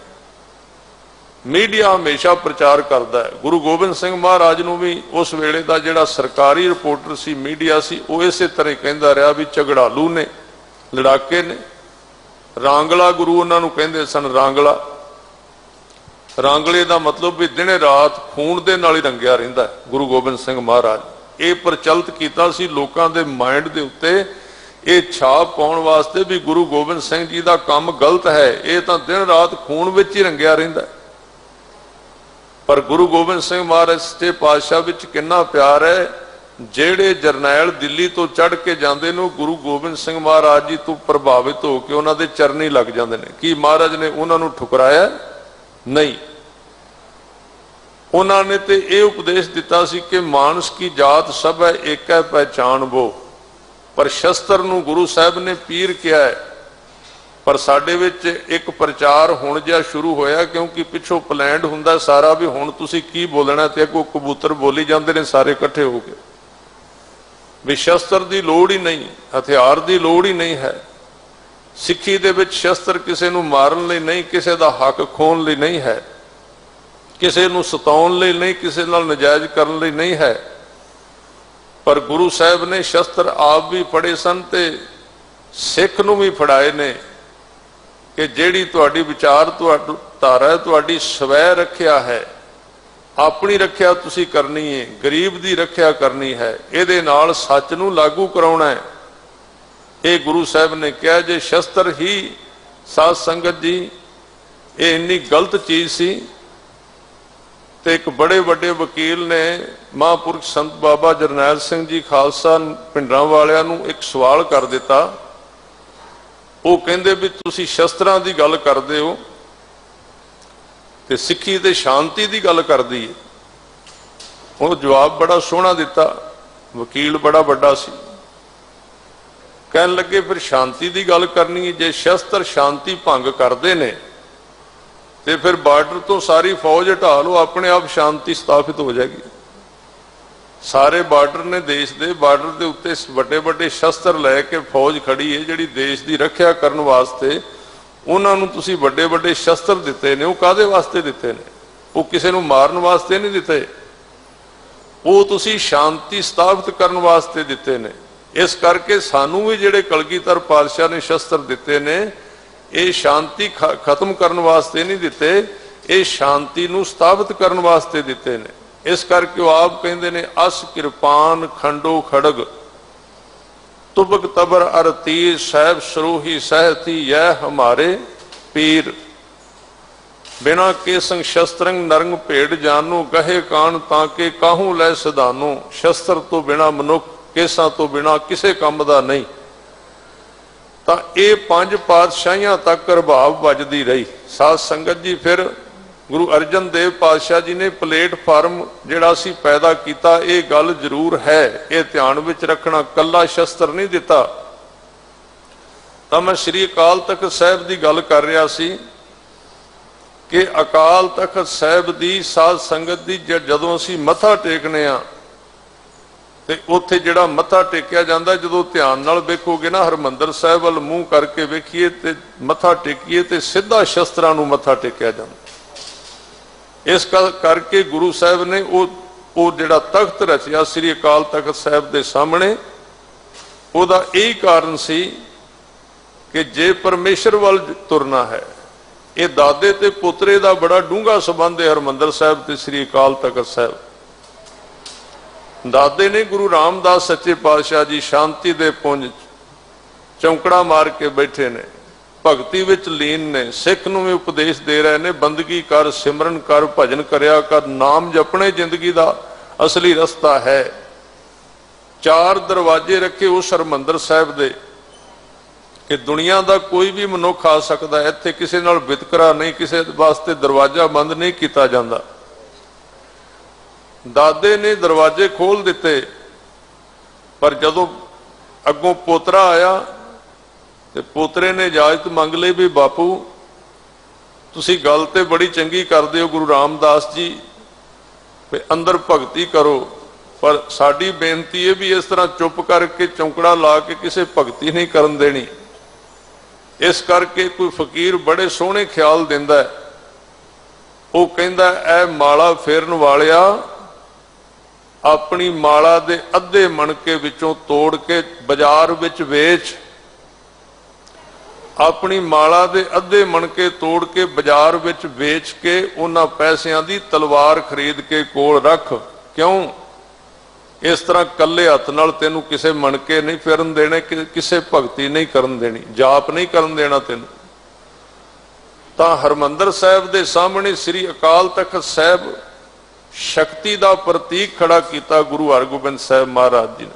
ਮੀਡੀਆ ਹਮੇਸ਼ਾ ਪ੍ਰਚਾਰ ਕਰਦਾ ਹੈ। ਗੁਰੂ ਗੋਬਿੰਦ ਸਿੰਘ ਮਹਾਰਾਜ ਨੂੰ ਵੀ ਉਸ ਵੇਲੇ ਦਾ ਜਿਹੜਾ ਸਰਕਾਰੀ ਰਿਪੋਰਟਰ ਸੀ, ਮੀਡੀਆ ਸੀ, ਉਹ ਇਸੇ ਤਰ੍ਹਾਂ ਕਹਿੰਦਾ ਰਿਹਾ ਵੀ ਝਗੜਾਲੂ ਨੇ, ਲੜਾਕੇ ਨੇ। ਰਾਂਗਲਾ ਗੁਰੂ ਉਹਨਾਂ ਨੂੰ ਕਹਿੰਦੇ ਸਨ, ਰਾਂਗਲਾ। ਰਾਂਗਲੇ ਦਾ ਮਤਲਬ ਵੀ ਦਿਨੇ ਰਾਤ ਖੂਨ ਦੇ ਨਾਲ ਹੀ ਰੰਗਿਆ ਰਹਿੰਦਾ ਹੈ। ਗੁਰੂ ਗੋਬਿੰਦ ਸਿੰਘ ਮਹਾਰਾਜ ਇਹ ਪ੍ਰਚਲਿਤ ਕੀਤਾ ਸੀ ਲੋਕਾਂ ਦੇ ਮਾਈਂਡ ਦੇ ਉੱਤੇ, ਇਹ ਛਾਪ ਪਾਉਣ ਵਾਸਤੇ ਵੀ ਗੁਰੂ ਗੋਬਿੰਦ ਸਿੰਘ ਜੀ ਦਾ ਕੰਮ ਗਲਤ ਹੈ, ਇਹ ਤਾਂ ਦਿਨ ਰਾਤ ਖੂਨ ਵਿੱਚ ਹੀ ਰੰਗਿਆ ਰਹਿੰਦਾ। ਪਰ ਗੁਰੂ ਗੋਬਿੰਦ ਸਿੰਘ ਮਹਾਰਾਜ ਸੱਚੇ ਪਾਤਸ਼ਾਹ ਵਿੱਚ ਕਿੰਨਾ ਪਿਆਰ ਹੈ। ਜਿਹੜੇ ਜਰਨੈਲ ਦਿੱਲੀ ਤੋਂ ਚੜ੍ਹ ਕੇ ਜਾਂਦੇ ਨੇ, ਗੁਰੂ ਗੋਬਿੰਦ ਸਿੰਘ ਮਹਾਰਾਜ ਜੀ ਤੋਂ ਪ੍ਰਭਾਵਿਤ ਹੋ ਕੇ ਉਹਨਾਂ ਦੇ ਚਰਨੀ ਲੱਗ ਜਾਂਦੇ ਨੇ। ਕੀ ਮਹਾਰਾਜ ਨੇ ਉਹਨਾਂ ਨੂੰ ਠੁਕਰਾਇਆ? ਨਹੀਂ। ਉਹਨਾਂ ਨੇ ਤੇ ਇਹ ਉਪਦੇਸ਼ ਦਿੱਤਾ ਸੀ ਕਿ ਮਾਨਸ ਕੀ ਜਾਤ ਸਭ ਹੈ, ਏਕ ਹੈ ਪਹਿਚਾਨ ਵੋ। ਪਰ ਸ਼ਸਤਰ ਨੂੰ ਗੁਰੂ ਸਾਹਿਬ ਨੇ ਪੀਰ ਕਿਹਾ ਹੈ। ਪਰ ਸਾਡੇ ਵਿੱਚ ਇੱਕ ਪ੍ਰਚਾਰ ਹੁਣ ਜਿਹਾ ਸ਼ੁਰੂ ਹੋਇਆ, ਕਿਉਂਕਿ ਪਿੱਛੋਂ ਪਲੈਂਡ ਹੁੰਦਾ ਸਾਰਾ ਵੀ ਹੁਣ ਤੁਸੀਂ ਕੀ ਬੋਲਣਾ, ਤੇ ਅੱਗੋਂ ਕਬੂਤਰ ਬੋਲੀ ਜਾਂਦੇ ਨੇ ਸਾਰੇ ਇਕੱਠੇ ਹੋ ਕੇ ਵੀ ਸ਼ਸਤਰ ਦੀ ਲੋੜ ਹੀ ਨਹੀਂ, ਹਥਿਆਰ ਦੀ ਲੋੜ ਹੀ ਨਹੀਂ ਹੈ। ਸਿੱਖੀ ਦੇ ਵਿੱਚ ਸ਼ਸਤਰ ਕਿਸੇ ਨੂੰ ਮਾਰਨ ਲਈ ਨਹੀਂ, ਕਿਸੇ ਦਾ ਹੱਕ ਖੋਹਣ ਲਈ ਨਹੀਂ ਹੈ, ਕਿਸੇ ਨੂੰ ਸਤਾਉਣ ਲਈ ਨਹੀਂ, ਕਿਸੇ ਨਾਲ ਨਜਾਇਜ਼ ਕਰਨ ਲਈ ਨਹੀਂ ਹੈ। ਪਰ ਗੁਰੂ ਸਾਹਿਬ ਨੇ ਸ਼ਸਤਰ ਆਪ ਵੀ ਫੜੇ ਸਨ ਤੇ ਸਿੱਖ ਨੂੰ ਵੀ ਫੜਾਏ ਨੇ ਕਿ ਜਿਹੜੀ ਤੁਹਾਡੀ ਵਿਚਾਰ ਧਾਰਾ, ਤੁਹਾਡੀ ਸਵੈ ਰੱਖਿਆ ਹੈ, ਆਪਣੀ ਰੱਖਿਆ ਤੁਸੀਂ ਕਰਨੀ ਹੈ, ਗਰੀਬ ਦੀ ਰੱਖਿਆ ਕਰਨੀ ਹੈ, ਇਹਦੇ ਨਾਲ ਸੱਚ ਨੂੰ ਲਾਗੂ ਕਰਾਉਣਾ ਹੈ। ਇਹ ਗੁਰੂ ਸਾਹਿਬ ਨੇ ਕਿਹਾ। ਜੇ ਸ਼ਸਤਰ ਹੀ ਸਾਧ ਸੰਗਤ ਜੀ ਇਹ ਇੰਨੀ ਗਲਤ ਚੀਜ਼ ਸੀ ਤੇ ਇੱਕ ਬੜੇ ਵੱਡੇ ਵਕੀਲ ਨੇ ਮਹਾਂਪੁਰਖ ਸੰਤ ਬਾਬਾ ਜਰਨੈਲ ਸਿੰਘ ਜੀ ਖਾਲਸਾ ਪਿੰਡਰਾਂ ਵਾਲਿਆਂ ਨੂੰ ਇੱਕ ਸਵਾਲ ਕਰ ਦਿੱਤਾ। ਉਹ ਕਹਿੰਦੇ ਵੀ ਤੁਸੀਂ ਸ਼ਸਤਰਾਂ ਦੀ ਗੱਲ ਕਰਦੇ ਹੋ ਤੇ ਸਿੱਖੀ ਤੇ ਸ਼ਾਂਤੀ ਦੀ ਗੱਲ ਕਰਦੀ ਹੈ। ਉਹ ਜਵਾਬ ਬੜਾ ਸੋਹਣਾ ਦਿੱਤਾ, ਵਕੀਲ ਬੜਾ ਵੱਡਾ ਸੀ। ਕਹਿਣ ਲੱਗੇ ਫਿਰ ਸ਼ਾਂਤੀ ਦੀ ਗੱਲ ਕਰਨੀ ਹੈ, ਜੇ ਸ਼ਸਤਰ ਸ਼ਾਂਤੀ ਭੰਗ ਕਰਦੇ ਨੇ ਤੇ ਫਿਰ ਬਾਰਡਰ ਤੋਂ ਸਾਰੀ ਫੌਜ ਹਟਾ ਲਓ, ਆਪਣੇ ਆਪ ਸ਼ਾਂਤੀ ਸਥਾਪਿਤ ਹੋ ਜਾਏਗੀ। ਸਾਰੇ ਬਾਰਡਰ ਨੇ ਦੇਸ਼ ਦੇ, ਬਾਰਡਰ ਦੇ ਉੱਤੇ ਵੱਡੇ ਵੱਡੇ ਸ਼ਸਤਰ ਲੈ ਕੇ ਫੌਜ ਖੜੀ ਹੈ ਜਿਹੜੀ ਦੇਸ਼ ਦੀ ਰੱਖਿਆ ਕਰਨ ਵਾਸਤੇ। ਉਹਨਾਂ ਨੂੰ ਤੁਸੀਂ ਵੱਡੇ ਵੱਡੇ ਸ਼ਸਤਰ ਦਿੱਤੇ ਨੇ, ਉਹ ਕਾਹਦੇ ਵਾਸਤੇ ਦਿੱਤੇ ਨੇ? ਉਹ ਕਿਸੇ ਨੂੰ ਮਾਰਨ ਵਾਸਤੇ ਨਹੀਂ ਦਿੱਤੇ, ਉਹ ਤੁਸੀਂ ਸ਼ਾਂਤੀ ਸਥਾਪਿਤ ਕਰਨ ਵਾਸਤੇ ਦਿੱਤੇ ਨੇ। ਇਸ ਕਰਕੇ ਸਾਨੂੰ ਵੀ ਜਿਹੜੇ ਕਲਗੀਧਰ ਪਾਤਸ਼ਾਹ ਨੇ ਸ਼ਸਤਰ ਦਿੱਤੇ ਨੇ, ਇਹ ਸ਼ਾਂਤੀ ਖਤਮ ਕਰਨ ਵਾਸਤੇ ਨਹੀਂ ਦਿੱਤੇ, ਇਹ ਸ਼ਾਂਤੀ ਨੂੰ ਸਥਾਪਿਤ ਕਰਨ ਵਾਸਤੇ ਦਿੱਤੇ ਨੇ। ਇਸ ਕਰਕੇ ਉਹ ਆਪ ਕਹਿੰਦੇ ਨੇ, ਅਸ ਕਿਰਪਾਨ ਖੰਡੋ ਖੜਗ तुबक तबर अर तीर साहब सरोही सहती यह हमारे पीर। बिना के संग शस्त्रंग नरंग भेड़ जानू गहे कान ताके काहू लै सिधानू। शस्त्र तो बिना मनुख केसा तो बिना किसे काम दा नहीं। ਤਾਂ ਇਹ ਪੰਜ ਪਾਤਸ਼ਾਹੀਆਂ ਤੱਕ ਪ੍ਰਭਾਵ ਵੱਜਦੀ ਰਹੀ। ਸਾਧ ਸੰਗਤ ਜੀ ਫਿਰ ਗੁਰੂ ਅਰਜਨ ਦੇਵ ਪਾਤਸ਼ਾਹ ਜੀ ਨੇ ਪਲੇਟਫਾਰਮ ਜਿਹੜਾ ਸੀ ਪੈਦਾ ਕੀਤਾ। ਇਹ ਗੱਲ ਜ਼ਰੂਰ ਹੈ, ਇਹ ਧਿਆਨ ਵਿੱਚ ਰੱਖਣਾ, ਕੱਲਾ ਸ਼ਸਤਰ ਨਹੀਂ ਦਿੱਤਾ। ਤਾਂ ਮੈਂ ਸ੍ਰੀ ਅਕਾਲ ਤਖਤ ਸਾਹਿਬ ਦੀ ਗੱਲ ਕਰ ਰਿਹਾ ਸੀ ਕਿ ਅਕਾਲ ਤਖਤ ਸਾਹਿਬ ਦੀ ਸਾਧ ਸੰਗਤ ਦੀ ਜਦੋਂ ਅਸੀਂ ਮੱਥਾ ਟੇਕਨੇ ਆ ਤੇ ਉੱਥੇ ਜਿਹੜਾ ਮੱਥਾ ਟੇਕਿਆ ਜਾਂਦਾ, ਜਦੋਂ ਧਿਆਨ ਨਾਲ ਵੇਖੋਗੇ ਨਾ ਹਰਮੰਦਰ ਸਾਹਿਬ ਵੱਲ ਮੂੰਹ ਕਰਕੇ ਵੇਖੀਏ ਤੇ ਮੱਥਾ ਟੇਕੀਏ ਤੇ ਸਿੱਧਾ ਸ਼ਸਤਰਾਂ ਨੂੰ ਮੱਥਾ ਟੇਕਿਆ ਜਾਂਦਾ। ਇਸ ਕਰਕੇ ਗੁਰੂ ਸਾਹਿਬ ਨੇ ਉਹ ਜਿਹੜਾ ਤਖਤ ਰਚਿਆ ਸ੍ਰੀ ਅਕਾਲ ਤਖਤ ਸਾਹਿਬ ਦੇ ਸਾਹਮਣੇ, ਉਹਦਾ ਇਹੀ ਕਾਰਨ ਸੀ ਕਿ ਜੇ ਪਰਮੇਸ਼ਰ ਵੱਲ ਤੁਰਨਾ ਹੈ, ਇਹ ਦਾਦੇ ਤੇ ਪੁੱਤਰੇ ਦਾ ਬੜਾ ਡੂੰਘਾ ਸੰਬੰਧ ਹੈ ਹਰਮੰਦਰ ਸਾਹਿਬ ਤੇ ਸ੍ਰੀ ਅਕਾਲ ਤਖਤ ਸਾਹਿਬ। ਦਾਦੇ ਨੇ ਗੁਰੂ ਰਾਮਦਾਸ ਸੱਚੇ ਪਾਤਸ਼ਾਹ ਜੀ ਸ਼ਾਂਤੀ ਦੇ ਪੁੰਜ ਚੌਂਕੜਾ ਮਾਰ ਕੇ ਬੈਠੇ ਨੇ, ਭਗਤੀ ਵਿੱਚ ਲੀਨ ਨੇ, ਸਿੱਖ ਨੂੰ ਵੀ ਉਪਦੇਸ਼ ਦੇ ਰਹੇ ਨੇ, ਬੰਦਗੀ ਕਰ, ਸਿਮਰਨ ਕਰ, ਭਜਨ ਕਰਿਆ ਕਰ, ਨਾਮ ਜਪਣੇ ਜ਼ਿੰਦਗੀ ਦਾ ਅਸਲੀ ਰਸਤਾ ਹੈ। 4 ਦਰਵਾਜ਼ੇ ਰੱਖੇ ਉਸ ਹਰਮੰਦਰ ਸਾਹਿਬ ਦੇ ਕਿ ਦੁਨੀਆ ਦਾ ਕੋਈ ਵੀ ਮਨੁੱਖ ਆ ਸਕਦਾ, ਇੱਥੇ ਕਿਸੇ ਨਾਲ ਵਿਤਕਰਾ ਨਹੀਂ, ਕਿਸੇ ਵਾਸਤੇ ਦਰਵਾਜ਼ਾ ਬੰਦ ਨਹੀਂ ਕੀਤਾ ਜਾਂਦਾ। ਦਾਦੇ ਨੇ ਦਰਵਾਜ਼ੇ ਖੋਲ ਦਿੱਤੇ, ਪਰ ਜਦੋਂ ਅੱਗੋਂ ਪੋਤਰਾ ਆਇਆ ਤੇ ਪੋਤਰੇ ਨੇ ਇਜਾਜ਼ਤ ਮੰਗ ਲਈ ਵੀ ਬਾਪੂ ਤੁਸੀਂ ਗੱਲ ਤੇ ਬੜੀ ਚੰਗੀ ਕਰਦੇ ਹੋ ਗੁਰੂ ਰਾਮਦਾਸ ਜੀ, ਵੀ ਅੰਦਰ ਭਗਤੀ ਕਰੋ, ਪਰ ਸਾਡੀ ਬੇਨਤੀ ਇਹ ਵੀ ਇਸ ਤਰ੍ਹਾਂ ਚੁੱਪ ਕਰਕੇ ਚੌਂਕੜਾ ਲਾ ਕੇ ਕਿਸੇ ਭਗਤੀ ਨਹੀਂ ਕਰਨ ਦੇਣੀ। ਇਸ ਕਰਕੇ ਕੋਈ ਫਕੀਰ ਬੜੇ ਸੋਹਣੇ ਖਿਆਲ ਦਿੰਦਾ, ਉਹ ਕਹਿੰਦਾ ਐ ਮਾਲਾ ਫੇਰਨ ਵਾਲਿਆ, ਆਪਣੀ ਮਾਲਾ ਦੇ ਅੱਧੇ ਮਣਕੇ ਵਿੱਚੋਂ ਤੋੜ ਕੇ ਬਾਜ਼ਾਰ ਵਿੱਚ ਵੇਚ। ਆਪਣੀ ਮਾਲਾ ਦੇ ਅੱਧੇ ਮਣਕੇ ਤੋੜ ਕੇ ਬਾਜ਼ਾਰ ਵਿੱਚ ਵੇਚ ਕੇ ਉਹਨਾਂ ਪੈਸਿਆਂ ਦੀ ਤਲਵਾਰ ਖਰੀਦ ਕੇ ਕੋਲ ਰੱਖ। ਕਿਉਂ? ਇਸ ਤਰ੍ਹਾਂ ਕੱਲੇ ਹੱਥ ਨਾਲ ਤੈਨੂੰ ਕਿਸੇ ਮਣਕੇ ਨਹੀਂ ਫਿਰਨ ਦੇਣੇ, ਕਿਸੇ ਭਗਤੀ ਨਹੀਂ ਕਰਨ ਦੇਣੀ, ਜਾਪ ਨਹੀਂ ਕਰਨ ਦੇਣਾ ਤੈਨੂੰ। ਤਾਂ ਹਰਮੰਦਰ ਸਾਹਿਬ ਦੇ ਸਾਹਮਣੇ ਸ੍ਰੀ ਅਕਾਲ ਤਖਤ ਸਾਹਿਬ ਸ਼ਕਤੀ ਦਾ ਪ੍ਰਤੀਕ ਖੜਾ ਕੀਤਾ ਗੁਰੂ ਹਰਗੋਬਿੰਦ ਸਾਹਿਬ ਮਹਾਰਾਜ ਜੀ ਨੇ।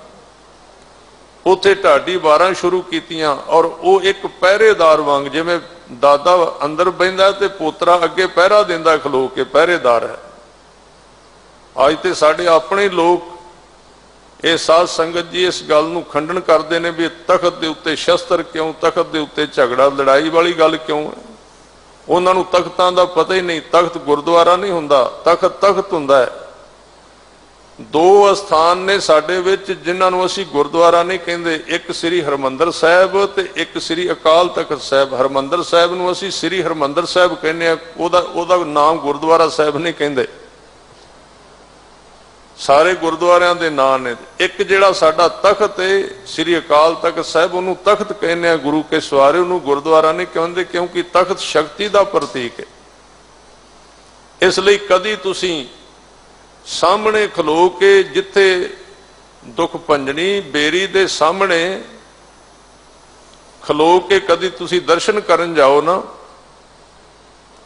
ਉੱਥੇ ਢਾਡੀ ਵਾਰਾਂ ਸ਼ੁਰੂ ਕੀਤੀਆਂ, ਔਰ ਉਹ ਇੱਕ ਪਹਿਰੇਦਾਰ ਵਾਂਗ, ਜਿਵੇਂ ਦਾਦਾ ਅੰਦਰ ਬਹਿੰਦਾ ਤੇ ਪੋਤਰਾ ਅੱਗੇ ਪਹਿਰਾ ਦਿੰਦਾ ਖਲੋ ਕੇ, ਪਹਿਰੇਦਾਰ ਹੈ। ਅੱਜ ਤੇ ਸਾਡੇ ਆਪਣੇ ਲੋਕ, ਇਹ ਸਾਧ ਸੰਗਤ ਜੀ ਇਸ ਗੱਲ ਨੂੰ ਖੰਡਨ ਕਰਦੇ ਨੇ ਵੀ ਤਖਤ ਦੇ ਉੱਤੇ ਸ਼ਸਤਰ ਕਿਉਂ, ਤਖਤ ਦੇ ਉੱਤੇ ਝਗੜਾ ਲੜਾਈ ਵਾਲੀ ਗੱਲ ਕਿਉਂ ਹੈ। ਉਹਨਾਂ ਨੂੰ ਤਖਤਾਂ ਦਾ ਪਤਾ ਹੀ ਨਹੀਂ। ਤਖਤ ਗੁਰਦੁਆਰਾ ਨਹੀਂ ਹੁੰਦਾ, ਤਖਤ ਤਖਤ ਹੁੰਦਾ ਹੈ। 2 ਅਸਥਾਨ ਨੇ ਸਾਡੇ ਵਿੱਚ ਜਿਨ੍ਹਾਂ ਨੂੰ ਅਸੀਂ ਗੁਰਦੁਆਰਾ ਨਹੀਂ ਕਹਿੰਦੇ, ਇੱਕ ਸ੍ਰੀ ਹਰਮੰਦਰ ਸਾਹਿਬ ਤੇ ਇੱਕ ਸ੍ਰੀ ਅਕਾਲ ਤਖਤ ਸਾਹਿਬ। ਹਰਮੰਦਰ ਸਾਹਿਬ ਨੂੰ ਅਸੀਂ ਸ੍ਰੀ ਹਰਮੰਦਰ ਸਾਹਿਬ ਕਹਿੰਦੇ ਆ, ਉਹਦਾ ਨਾਮ ਗੁਰਦੁਆਰਾ ਸਾਹਿਬ ਨਹੀਂ ਕਹਿੰਦੇ। ਸਾਰੇ ਗੁਰਦੁਆਰਿਆਂ ਦੇ ਨਾਂ ਨੇ। ਇੱਕ ਜਿਹੜਾ ਸਾਡਾ ਤਖਤ ਹੈ ਸ੍ਰੀ ਅਕਾਲ ਤਖਤ ਸਾਹਿਬ, ਉਹਨੂੰ ਤਖਤ ਕਹਿੰਦੇ ਆ ਗੁਰੂ ਕੇ ਸਵਾਰੇ, ਉਹਨੂੰ ਗੁਰਦੁਆਰਾ ਨਹੀਂ ਕਹਿੰਦੇ, ਕਿਉਂਕਿ ਤਖਤ ਸ਼ਕਤੀ ਦਾ ਪ੍ਰਤੀਕ ਹੈ। ਇਸ ਲਈ ਕਦੀ ਤੁਸੀਂ ਸਾਹਮਣੇ ਖਲੋ ਕੇ, ਜਿੱਥੇ ਦੁੱਖ ਭੰਜਣੀ ਬੇਰੀ ਦੇ ਸਾਹਮਣੇ ਖਲੋ ਕੇ ਕਦੀ ਤੁਸੀਂ ਦਰਸ਼ਨ ਕਰਨ ਜਾਓ ਨਾ,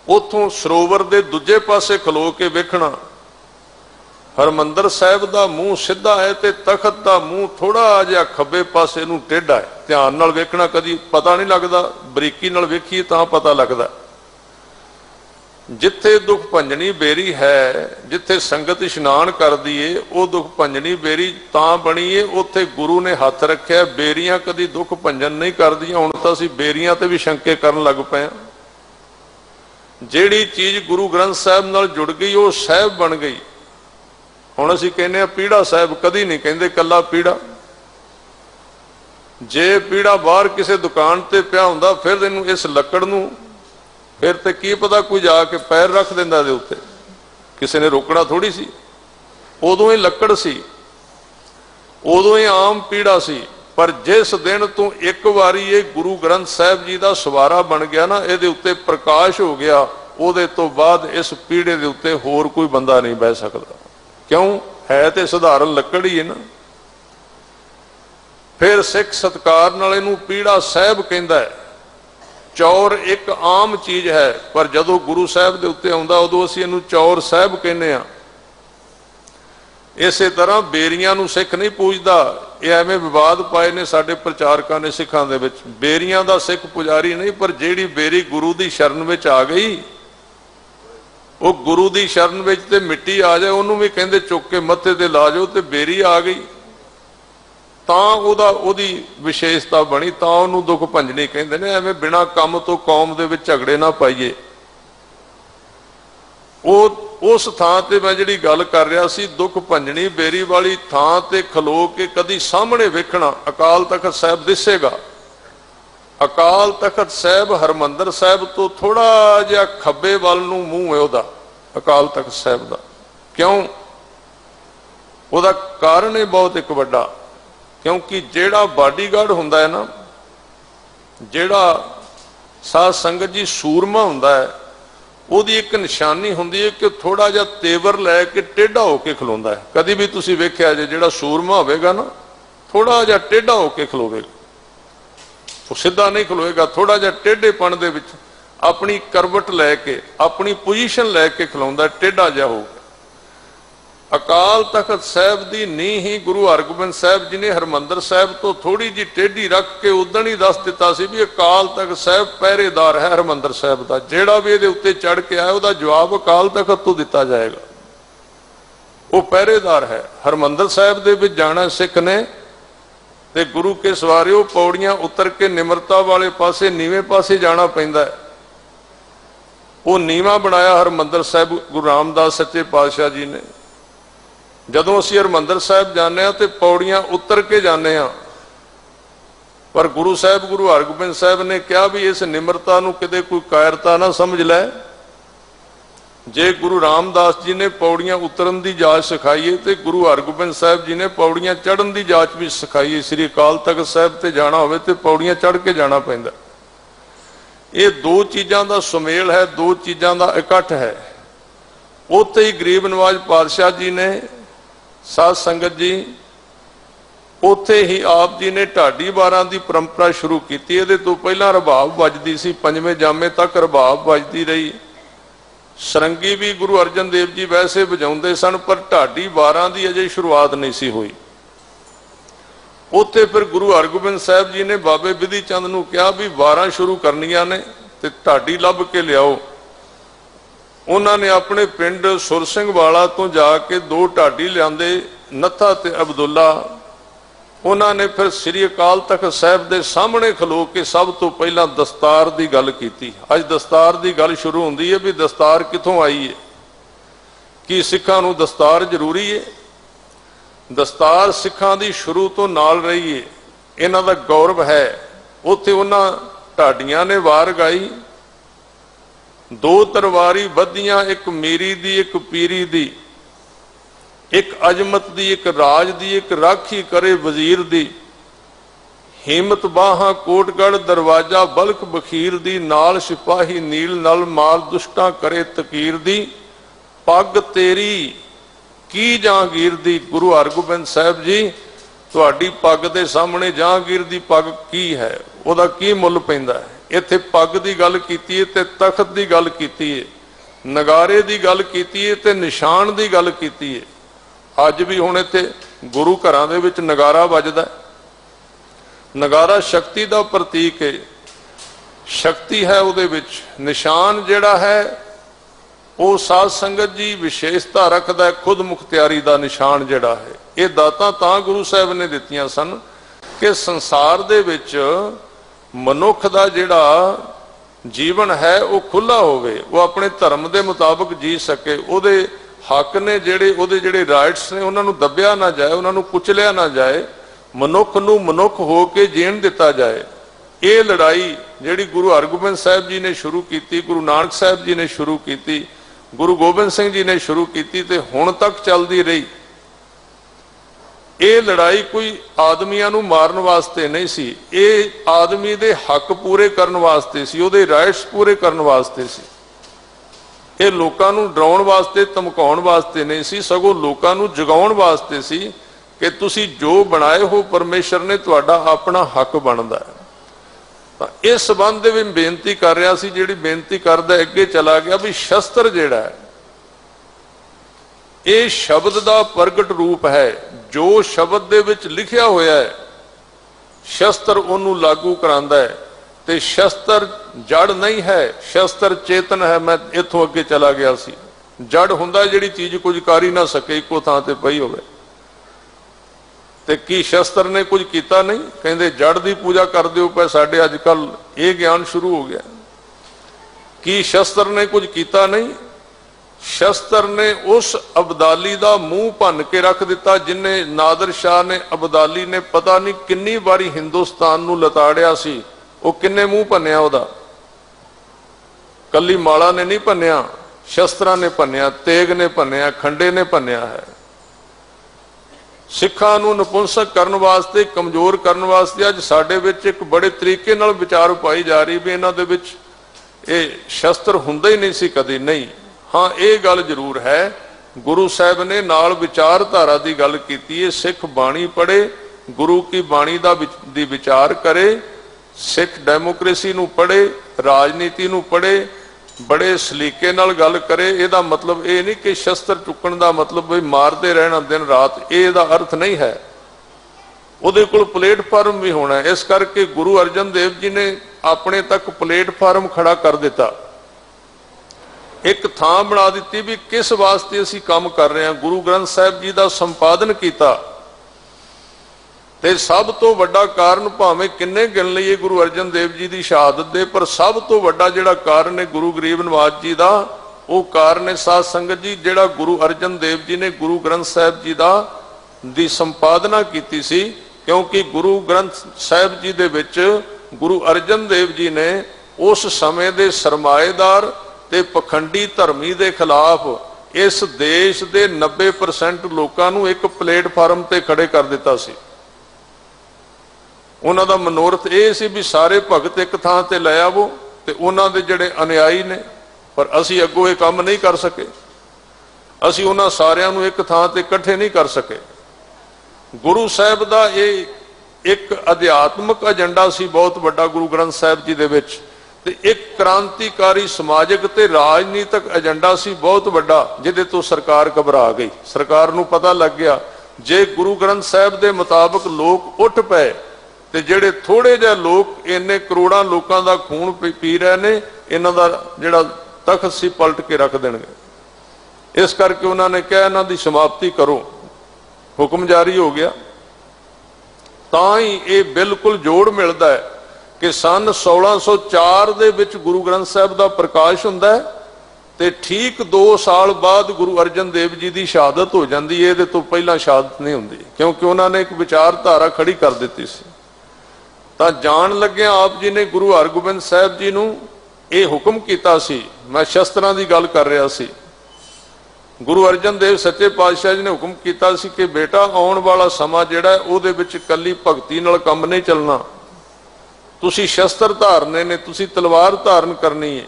ਉੱਥੋਂ ਸਰੋਵਰ ਦੇ ਦੂਜੇ ਪਾਸੇ ਖਲੋ ਕੇ ਵੇਖਣਾ, ਹਰਮੰਦਰ ਸਾਹਿਬ ਦਾ ਮੂੰਹ ਸਿੱਧਾ ਹੈ ਤੇ ਤਖਤ ਦਾ ਮੂੰਹ ਥੋੜਾ ਜਿਹਾ ਖੱਬੇ ਪਾਸੇ ਨੂੰ ਟੇਢਾ ਹੈ। ਧਿਆਨ ਨਾਲ ਵੇਖਣਾ, ਕਦੀ ਪਤਾ ਨਹੀਂ ਲੱਗਦਾ, ਬਰੀਕੀ ਨਾਲ ਵੇਖੀਏ ਤਾਂ ਪਤਾ ਲੱਗਦਾ। ਜਿੱਥੇ ਦੁੱਖ ਭੰਜਣੀ ਬੇਰੀ ਹੈ, ਜਿੱਥੇ ਸੰਗਤ ਇਸ਼ਨਾਨ ਕਰਦੀ ਏ, ਉਹ ਦੁੱਖ ਭੰਜਣੀ ਬੇਰੀ ਤਾਂ ਬਣੀ ਏ, ਉੱਥੇ ਗੁਰੂ ਨੇ ਹੱਥ ਰੱਖਿਆ। ਬੇਰੀਆਂ ਕਦੀ ਦੁੱਖ ਭੰਜਨ ਨਹੀਂ ਕਰਦੀਆਂ। ਹੁਣ ਤਾਂ ਅਸੀਂ ਬੇਰੀਆਂ ਤੇ ਵੀ ਸ਼ੰਕੇ ਕਰਨ ਲੱਗ ਪਏ ਹਾਂ। ਜਿਹੜੀ ਚੀਜ਼ ਗੁਰੂ ਗ੍ਰੰਥ ਸਾਹਿਬ ਨਾਲ ਜੁੜ ਗਈ ਉਹ ਸਾਹਿਬ ਬਣ ਗਈ। ਹੁਣ ਅਸੀਂ ਕਹਿੰਦੇ ਆ ਪੀੜਾ ਸਾਹਿਬ, ਕਦੀ ਨਹੀਂ ਕਹਿੰਦੇ ਕੱਲਾ ਪੀੜਾ। ਜੇ ਪੀੜਾ ਬਾਹਰ ਕਿਸੇ ਦੁਕਾਨ ਤੇ ਪਿਆ ਹੁੰਦਾ, ਫਿਰ ਇਹਨੂੰ ਇਸ ਲੱਕੜ ਨੂੰ, ਫਿਰ ਤੇ ਕੀ ਪਤਾ ਕੋਈ ਜਾ ਕੇ ਪੈਰ ਰੱਖ ਦਿੰਦਾ ਇਹਦੇ ਉੱਤੇ, ਕਿਸੇ ਨੇ ਰੋਕਣਾ ਥੋੜੀ ਸੀ। ਉਦੋਂ ਹੀ ਲੱਕੜ ਸੀ, ਉਦੋਂ ਹੀ ਆਮ ਪੀੜਾ ਸੀ। ਪਰ ਜਿਸ ਦਿਨ ਤੋਂ ਇੱਕ ਵਾਰੀ ਇਹ ਗੁਰੂ ਗ੍ਰੰਥ ਸਾਹਿਬ ਜੀ ਦਾ ਸਵਾਰਾ ਬਣ ਗਿਆ ਨਾ, ਇਹਦੇ ਉੱਤੇ ਪ੍ਰਕਾਸ਼ ਹੋ ਗਿਆ, ਉਹਦੇ ਤੋਂ ਬਾਅਦ ਇਸ ਪੀੜੇ ਦੇ ਉੱਤੇ ਹੋਰ ਕੋਈ ਬੰਦਾ ਨਹੀਂ ਬਹਿ ਸਕਦਾ। ਕਿਉਂ? ਹੈ ਤੇ ਸਧਾਰਨ ਲੱਕੜ ਹੀ ਹੈ ਨਾ। 2 ਅਸਥਾਨ ਨੇ ਸਾਡੇ ਵਿੱਚ ਜਿਨ੍ਹਾਂ ਨੂੰ ਅਸੀਂ ਗੁਰਦੁਆਰਾ ਨਹੀਂ ਕਹਿੰਦੇ, ਇੱਕ ਸ੍ਰੀ ਹਰਮੰਦਰ ਸਾਹਿਬ ਤੇ ਇੱਕ ਸ੍ਰੀ ਅਕਾਲ ਤਖਤ ਸਾਹਿਬ। ਹਰਮੰਦਰ ਸਾਹਿਬ ਦਾ ਮੂੰਹ ਸਿੱਧਾ ਹੈ ਤੇ ਤਖਤ ਦਾ ਮੂੰਹ ਥੋੜਾ ਜਿਹਾ ਖੱਬੇ ਪਾਸੇ ਨੂੰ ਟੇਢਾ ਹੈ। ਧਿਆਨ ਨਾਲ ਵੇਖਣਾ, ਕਦੀ ਪਤਾ ਨਹੀਂ ਲੱਗਦਾ, ਬਰੀਕੀ ਨਾਲ ਵੇਖੀਏ ਤਾਂ ਪਤਾ ਲੱਗਦਾ। ਜਿਹੜੇ ਚੀਜ਼ ਗੁਰੂ ਗ੍ਰੰਥ ਸਾਹਿਬ ਨਾਲ ਜੁੜ ਗਈ ਉਹ ਸਾਹਿਬ ਬਣ ਗਈ। फिर सिख सत्कार नाल इहनूं पीड़ा साहिब कहंदा है। चौर एक आम चीज़ है, पर जदों गुरु साहिब दे उत्ते आउंदा उदों असीं इहनूं चौर साहिब कहने आ। इसे तरह बेरियां नूं सिख नहीं पूजदा। ये एवें विवाद पाए ने साडे प्रचारकां ने सिखां दे विच। बेरियां दा सिख पुजारी नहीं, पर जिहड़ी बेरी गुरु दी शरण विच आ गई, वो गुरु दी शरण विच ते मिट्टी आ जाए उहनूं भी कहंदे चुक के मत्थे ते ला जाओ, ते बेरी आ गई तां ओदी विशेषता बनी, तां उहनूं दुख भंजनी कहंदे ने। एवें बिना काम तो कौम दे विच झगड़े ना पाईए। उस थां ते मैं जिहड़ी गल कर रहा सी, दुख भंजनी बेरी वाली थां ते खलो के कदी सामने वेखना अकाल तखत साहिब दिसेगा। अकाल तखत साहिब हरमंदर साहिब तो थोड़ा जिहा खब्बे वल नूं मूंह है उहदा, अकाल तखत साहिब दा। क्यों? उहदा कारण है बहुत एक वड्डा, क्योंकि जिहड़ा बाडीगार्ड हुंदा है ना, जिहड़ा साध संगत जी सूरमा हुंदा है, ਉਹਦੀ एक निशानी हुंदी है कि थोड़ा जिहा तेवर लैके टेढ़ा होके खलोंदा है। कभी भी तुसीं वेखिआ जे जिहड़ा सूरमा होवेगा ना, थोड़ा जिहा टेढ़ा होके खलोवेगा, वो सीधा नहीं खलोएगा, थोड़ा जिहा टेढ़ेपन दे विच अपनी करवट लैके अपनी पोजीशन लैके खलोंदा, टेढ़ा जिहा होगा। अकाल तखत साहिब की नींह ही गुरु हरगोबिंद साहिब जी ने हरमंदर साहिब तो थोड़ी जी टेढ़ी रख के उदण ही दस दिता सी भी अकाल तखत साहिब पहरेदार है हरमंदर साहिब का। जिहड़ा भी इहदे उत्ते चढ़ के आए उहदा जवाब अकाल तखत तो दिता जाएगा। वो पहरेदार है। हरमंदर साहिब दे विच जाना सिख ने ते गुरु के सवारियों पौड़ियां उतर के निमरता वाले पासे नीवें पासे जाना पैंदा है। वो नीवा बनाया हरमंदर साहिब गुरु रामदास सच्चे पातशाह जी ने। जदों असीं हरमंदर साहिब जाने तो पौड़ियां उतर के जाने, पर गुरु साहिब गुरु हरगोबिंद साहिब ने कहा भी इस निमरता नूं किते कोई कायरता ना समझ लै। जे गुरु रामदास जी ने पौड़ियां उतरन की जाच सिखाई है तो गुरु हरगोबिंद साहिब जी ने पौड़ियां चढ़न की जाच भी सिखाई है। श्री अकाल तखत साहिब ते जाना होवे ते पौड़ियां चढ़ के जाना पैंदा। ये दो चीज़ों का सुमेल है, दो चीज़ों का इकट्ठ है। उत्ते ही गरीब नवाज पातशाह जी ने साध संगत जी उत्थे ही आप जी ने ढाडी वारां की परंपरा शुरू की। ये तो पहला रबाब बजती सी, पंजवें जामे तक रबाब बजती रही। सरंगी भी गुरु अर्जन देव जी वैसे बजाउंदे सन, पर ढाडी वारां की अजे शुरुआत नहीं सी हुई। उत्थे फिर गुरु हरगोबिंद साहिब जी ने बाबे विधि चंद नूं कहा भी वारां शुरू करनियां ने ते ढाडी लभ के लियाओ। उन्होंने अपने पिंड सुर सिंह वाला तो जाके दो ढाडी लियाते, नत्था ते अब्दुल्ला। उन्होंने फिर श्री अकाल तखत साहिब के सामने खलो के सब तो पहला दस्तार की गल की। अज दस्तार की गल शुरू होंदी है भी दस्तार कितों आई है, कि सिखां नूं दस्तार जरूरी है। दस्तार सिखां दी शुरू तो नाल रही है, इन्हां दा गौरव है। उत्थे उन्हां ढाडियां ने वार गाई, दो तरवारी बधियां, एक मीरी दी एक पीरी दी, एक अजमत दी एक राज दी, एक राखी करे वजीर दी। हिम्मत बाहां कोटगढ़ दरवाजा बल्क बखीर दी, नाल सिपाही नील नल माल दुष्टां करे तकीर दी। पग तेरी की जहांगीर दी। गुरु हरगोबिंद साहिब जी तुहाडी पग दे सामने जहांगीर दी पग की है, उहदा की मुल पैंदा है। इत्थे पग की गल कीती है ते तखत की गल कीती है, नगारे की गल कीती है ते निशान की गल कीती है। अज भी हुण इत्थे गुरु घरां दे विच नगारा वजदा है। नगारा शक्ति का प्रतीक है, शक्ति है उहदे विच। निशान जिहड़ा है वो साध संगत जी विशेषता रखदा है, खुद मुख्तियारी का निशान जिहड़ा है। ये दातां तां गुरु साहिब ने दित्तियां सन कि संसार दे विच मनुख का जिहड़ा जीवन है वो खुला होवे, वो अपने धर्म के मुताबिक जी सके। उहदे हक ने जिहड़े उहदे जिहड़े राइट्स ने उन्हां नूं दबिया ना जाए, उन्हां नूं कुचलिया ना जाए, मनुख नूं मनुख हो के जीण दिता जाए। ये लड़ाई जिहड़ी गुरु हरगोबिंद साहिब जी ने शुरू की, गुरु नानक साहिब जी ने शुरू की, गुरु गोबिंद सिंह जी ने शुरू की ते हुण तक चलती रही। ये लड़ाई कोई आदमियां नूं मारन वास्ते नहीं सी, ये आदमी दे हक पूरे करने वास्ते सी, उहदे राइट्स पूरे करने वास्ते सी। ये लोकां नूं डराउण वास्ते धमकाउण वास्ते नहीं सी, सगों लोकां नूं जगाउण वास्ते सी कि तुसी जो बनाए हो परमेश्वर ने तुहाडा अपना हक बनता है। तो इस संबंध में बेनती कर रहा सी, जिहड़ी बेनती करदा अगे चला गया भी शस्त्र जिहड़ा है ये शब्द का प्रगट रूप है। जो शब्द दे विच लिखिया होया है शस्त्र उन्होंने लागू करांदा है। ते शस्त्र जड़ नहीं है, शस्त्र चेतन है। मैं इथों अगे चला गया सी। जड़ हुंदा जिहड़ी चीज कुछ कर ही ना सके, इको थां ते पई होवे। ते की शस्त्र ने कुछ किया नहीं? कहते जड़ की पूजा कर दिओ पे। साडे अजकल ये ज्ञान शुरू हो गया कि शस्त्र ने कुछ किया नहीं। शस्त्र ने उस अबदाली का मुंह भन के रख दिता जिन्हें नादर शाह ने, अबदाली ने पता नहीं किन्नी बारी हिंदुस्तान नूं लताड़िया सी। वो किन्ने मुंह भन्या ओदा? कली माला ने नहीं भन्या, शस्त्रां ने भन्या, तेग ने भन्या, खंडे ने भन्या है। सिखां नूं नपुंसक करने वास्ते, कमजोर करने वास्ते अज साडे विच एक बड़े तरीके नाल विचार पाई जा रही भी इन्हां दे विच ये शस्त्र हुंदे ही नहीं सी कदी। नहीं, हाँ ये गल जरूर है, गुरु साहब ने नाल विचारधारा की गल कीती है। सिख बाणी पढ़े, गुरु की बाणी दी विचार करे, सिख डेमोक्रेसी नूं पढ़े, राजनीति नूं पढ़े, बड़े सलीके नाल गल करे। इहदा मतलब ये नहीं कि शस्त्र चुकण का मतलब भी मारते रहना दिन रात, इहदा अर्थ नहीं है। उहदे कोल प्लेटफार्म भी होना है। इस करके गुरु अर्जन देव जी ने अपने तक प्लेटफार्म खड़ा कर दिता, एक थां बना दी भी किस वास्ते असीं काम कर रहे हैं। गुरु ग्रंथ साहिब जी का संपादन किया ते सब तो वड्डा कारण भावें किन्ने गिन लईए गुरु अर्जन देव जी की शहादत दे, पर सब तो वड्डा जिहड़ा कारण है गुरु गरीब नवाज जी का, वो कारण है साध संगत जी जिहड़ा गुरु अर्जन देव जी ने गुरु ग्रंथ साहिब जी दी संपादना की सी। क्योंकि गुरु ग्रंथ साहिब जी दे विच गुरु अर्जन देव जी ने उस समय दे सरमाएदार ते पखंडी धर्मी दे खिलाफ इस देश दे 90% लोकां नूं एक प्लेटफार्म ते खड़े कर दिता सी। उन्हां दा मनोरथ ये सी भी सारे भगत एक थां ते लै आवो ते उन्हां दे जिहड़े अनुयायी ने, पर असीं अगों ये काम नहीं कर सके। असीं उन्हां सारिआं नूं एक थां ते इकट्ठे नहीं कर सके। गुरु साहिब दा ये एक अध्यात्मक एजेंडा सी बहुत वड्डा गुरु ग्रंथ साहिब जी दे विच, ते एक क्रांतिकारी समाजिक ते राजनीतिक एजेंडा सी बहुत वड्डा, जिहदे तो सरकार घबरा गई। सरकार नूं पता लग गया जे गुरु ग्रंथ साहिब दे मुताबिक लोग उठ पए ते जिहड़े थोड़े जिहे लोग इन्ने करोड़ां लोकां दा खून पी रहे ने, इन्हां दा जिहड़ा तख्त सी पलट के रख देणगे। इस करके उन्होंने कहा इन्हां दी समाप्ति करो। हुक्म जारी हो गया। तां ही ये बिल्कुल जोड़ मिलता है कि सन 1604 दे विच गुरु ग्रंथ साहिब दा प्रकाश हुंदा है ते ठीक 2 साल बाद गुरु अर्जन देव जी की शहादत हो जाती है। इहदे तो पहला शहादत नहीं हुंदी, क्योंकि उन्होंने एक विचारधारा खड़ी कर दी सी। तां जान लग्या आप जी ने गुरु हरगोबिंद साहिब जी नूं ये हुक्म किया सी। मैं शस्त्रां दी गल कर रहा सी। गुरु अर्जन देव सच्चे पातशाह जी ने हुक्म किया सी कि बेटा आउण वाला समा जिहड़ा है उहदे विच कल्ली भगती नाल काम नहीं चलना, तुसी शस्त्र धारने ने, तुसी तलवार धारण करनी है।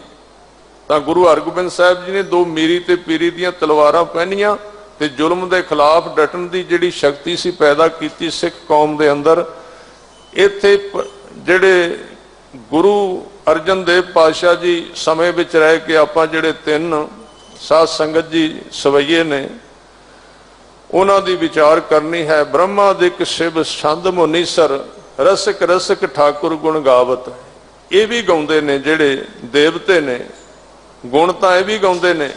तां गुरु हरगोबिंद साहिब जी ने 2 मीरी ते पीरी दीयां तलवारां पहनियां ते जुल्म दे खिलाफ डटण दी जिहड़ी शक्ति सी पैदा कीती सिख कौम दे अंदर। इत्थे जिहड़े गुरु अर्जन देव पातशाह जी समय विच रह के आपां जिहड़े 3 साध संगत जी सवैये ने उन्हां दी विचार करनी है। ब्रह्मादिक शिव छंद मुनीसर रसिक रसिक ठाकुर गुण गावत। ये भी गाउंदे ने जिहड़े देवते ने, गुण तां ये भी गाउंदे ने।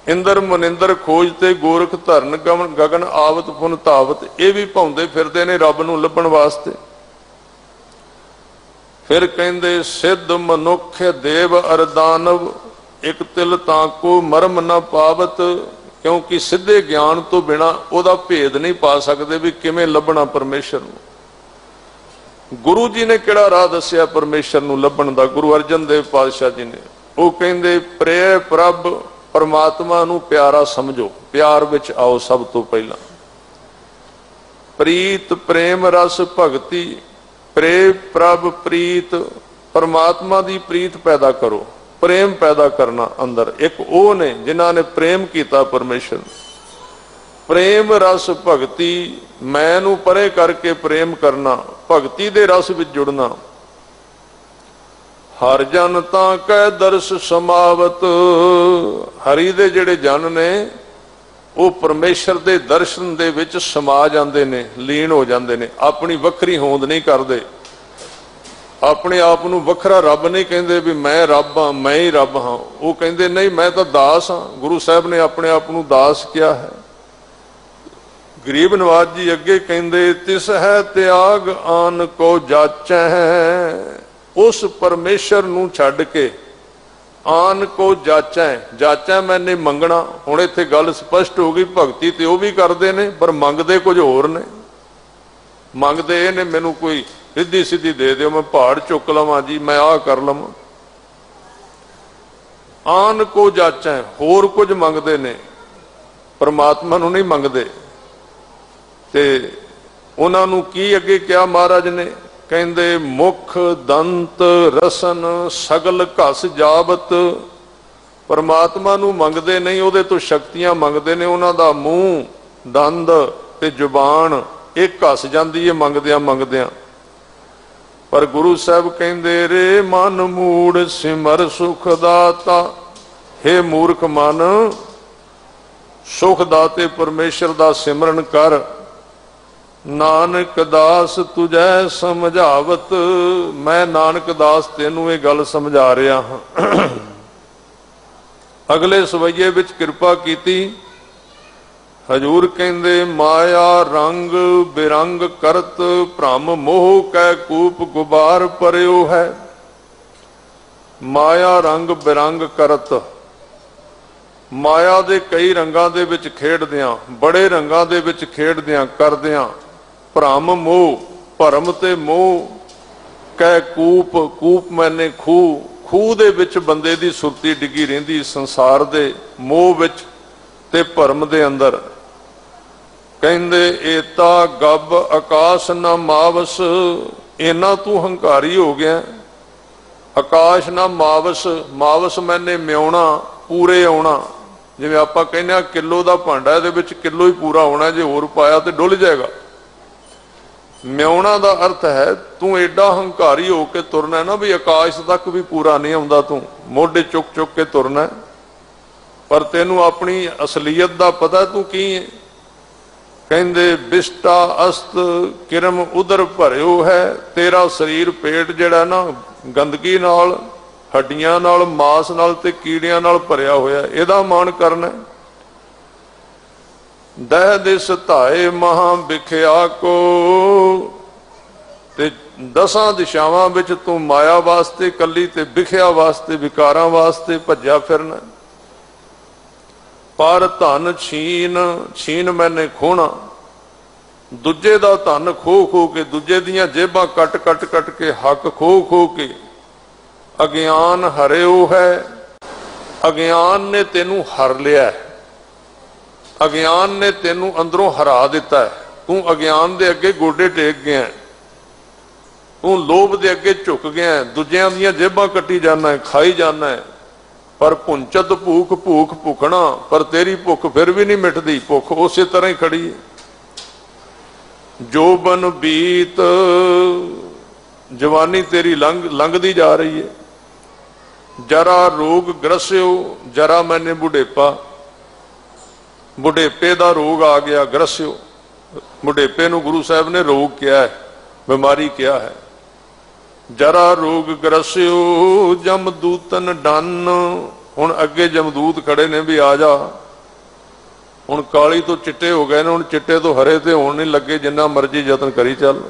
इंद्र मुनिंदर खोजते गोरख धरन गगन आवत पुन धावत। ये भी भाउंदे फिरदे ने रब नूं लभण वास्ते। फिर कहंदे सिद्ध मनुख देव अरदानव एक तिल ताको मरम न पावत। क्योंकि सीधे ज्ञान तो बिना उहदा भेद नहीं पा सकते भी किवें लभना परमेश्वर नूं। गुरु जी ने किहड़ा राह दस्सिया परमेश्वर नूं लभण दा? गुरु अर्जन देव पातशाह जी ने वो कहंदे प्रेय प्रभ परमात्मा नूं प्यारा समझो, प्यार विच आओ। सब तो पहला प्रीत प्रेम रस भगती, प्रेम प्रभ प्रीत, परमात्मा दी प्रीत पैदा करो, प्रेम पैदा करना अंदर। एक वो ने जिन्हां ने प्रेम किया परमेश्वर। प्रेम रस भगती, मैनू परे करके प्रेम करना, भगती दे रस विच जुड़ना। हर जन तां कै दर्श समावत, हरि दे जिहड़े जन ने वो परमेश्वर दे दर्शन दे विच समा जांदे ने, लीन हो जांदे ने, अपनी वखरी होंद नहीं करदे, अपने आप नूं वखरा रब नहीं कहंदे भी मैं रब हाँ, मैं ही रब हाँ। वो कहंदे नहीं मैं तो दास हाँ। गुरु साहब ने अपने आप नूं दास किया है। गरीब नवाज जी अगे कहंदे तिस है त्याग आन को जाचै है, उस परमेश्वर नूं छड्ड के आन को जाचै, जाचै मैंने मंगना। हुण इत्थे गल स्पष्ट हो गई, भगती ते वो भी करते ने पर मंगते कुछ होर ने। मंगते ये ने मैनू कोई रिद्धी सीधी दे दिओ, मैं पहाड़ चुक लवां जी, मैं आ कर लवां। आन को जाचै होर कुछ मंगते ने, परमात्मा नूं नहीं मंगते। ते उन्हां नूं की अगे क्या महाराज ने कहंदे मुख दंत रसन सगल घस जावत, परमात्मा नूं मंगते नहीं, उहदे तो शक्तियां मंगते ने। उन्हां दा मूँह दंद ते जुबान एक घस जांदी है मंगदियां मंगदियां। पर गुरु साहब कहंदे रे मन मूड़ सिमर सुख दाता, हे मूर्ख मन सुख दाते परमेश्वर दा सिमरन कर। नानक दास तुझै समझावत, मैं नानक दास तेनू ये गल समझा रहा हाँ। अगले सवैये विच कृपा कीती। हजूर कहंदे माया रंग बिरंग करत, भ्रम मोह कै कूप गुबार परियो है। माया रंग बिरंग करत, माया दे कई रंगां दे विच खेडदियां, बड़े रंगां दे विच खेडदियां करदियां। भ्रम मोह, भरम ते मोह कै कूप, कूप मैंने खूह, खूह दे विच बंदे दी सुरती डिगी रहिंदी, संसार दे मोह विच ते भरम दे अंदर। कहंदे एता गब आकाश ना मावस, इना तू हंकारी हो गया। आकाश ना मावस, मावस मैंने म्योना पूरे आउणा। जिवें आपां कहने किलो दा भांडा इहदे विच किलो ही पूरा होना, जे होर पाया तो डुल जाएगा। म्योना दा अर्थ है तू एडा हंकारी होके तुरना है ना भी आकाश तक भी पूरा नहीं आउंदा, तू मोढे चुक चुक के तुरना है। पर तेनू अपनी असलीयत दा पता तू की है। कहंदे बिष्टा अस्त किरम उदर भरियो है, तेरा शरीर पेट जिहड़ा ना गंदगी नाल, हड्डियां नाल, मास नाल ते कीड़ियां नाल भरिया होया, इहदा मान करना। दह दिस धाए महा बिख्या को, ते दसां दिशावां विच तू माया वास्ते कली ते बिख्या वास्ते विकारां वास्ते भज्या फिरना। पर धन छीन, छीन मैंने खोना, दूजे दा धन खो खो के, दूजे दियां जेबां कट कट कट के, हक खो खो के अज्ञान हरियो है। अज्ञान ने तेनू हर लिया है, अज्ञान ने तेनू अंदरों हरा दिता है। तू अज्ञान दे अगे गोडे टेक गया, तू लोभ दे अगे झुक गया, दूजियां दियां जेबां कट्टी जाना है, खाई जाना है। पर भुंचत भूख भूख भुखना, पर तेरी भुख फिर भी नहीं मिटदी, भुख उसे तरह ही खड़ी है। जोबन बीत, जवानी तेरी लंघदी जा रही है। जरा रोग ग्रस्यो, जरा मैंने बुढ़ेपा, बुढ़ेपे का रोग आ गया, ग्रस्यो। बुढ़ेपे नूं गुरु साहब ने रोग किया है, बीमारी किया है। जरा रोग ग्रस्यो जमदूतन डन, हुण अगे जमदूत खड़े ने भी आ जा। हुण काली तो चिट्टे हो गए ने, हुण चिट्टे तो हरे ते होण नहीं लगे, जिन्ना मर्जी यतन करी चल।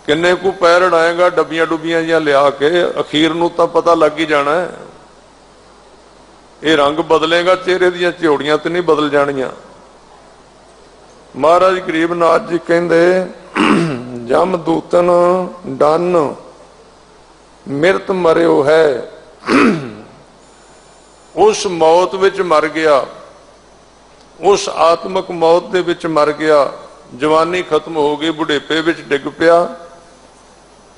किन्ने कु पैर अड़ाएगा डब्बियां डुब्बियां जिहां लिया के, अखीर नूं तां पता लग ही जाना है। ये रंग बदलेगा, चेहरे दियां झोड़ियां ते नहीं बदल जानियां। महाराज गरीबनाथ जी कहंदे जमदूतन डन मिरत मरियो है। उस मौत विच मर गया, उस आत्मक मौत दे विच मर गया। जवानी खत्म हो गई, बुढ़ेपे विच डिग पिया।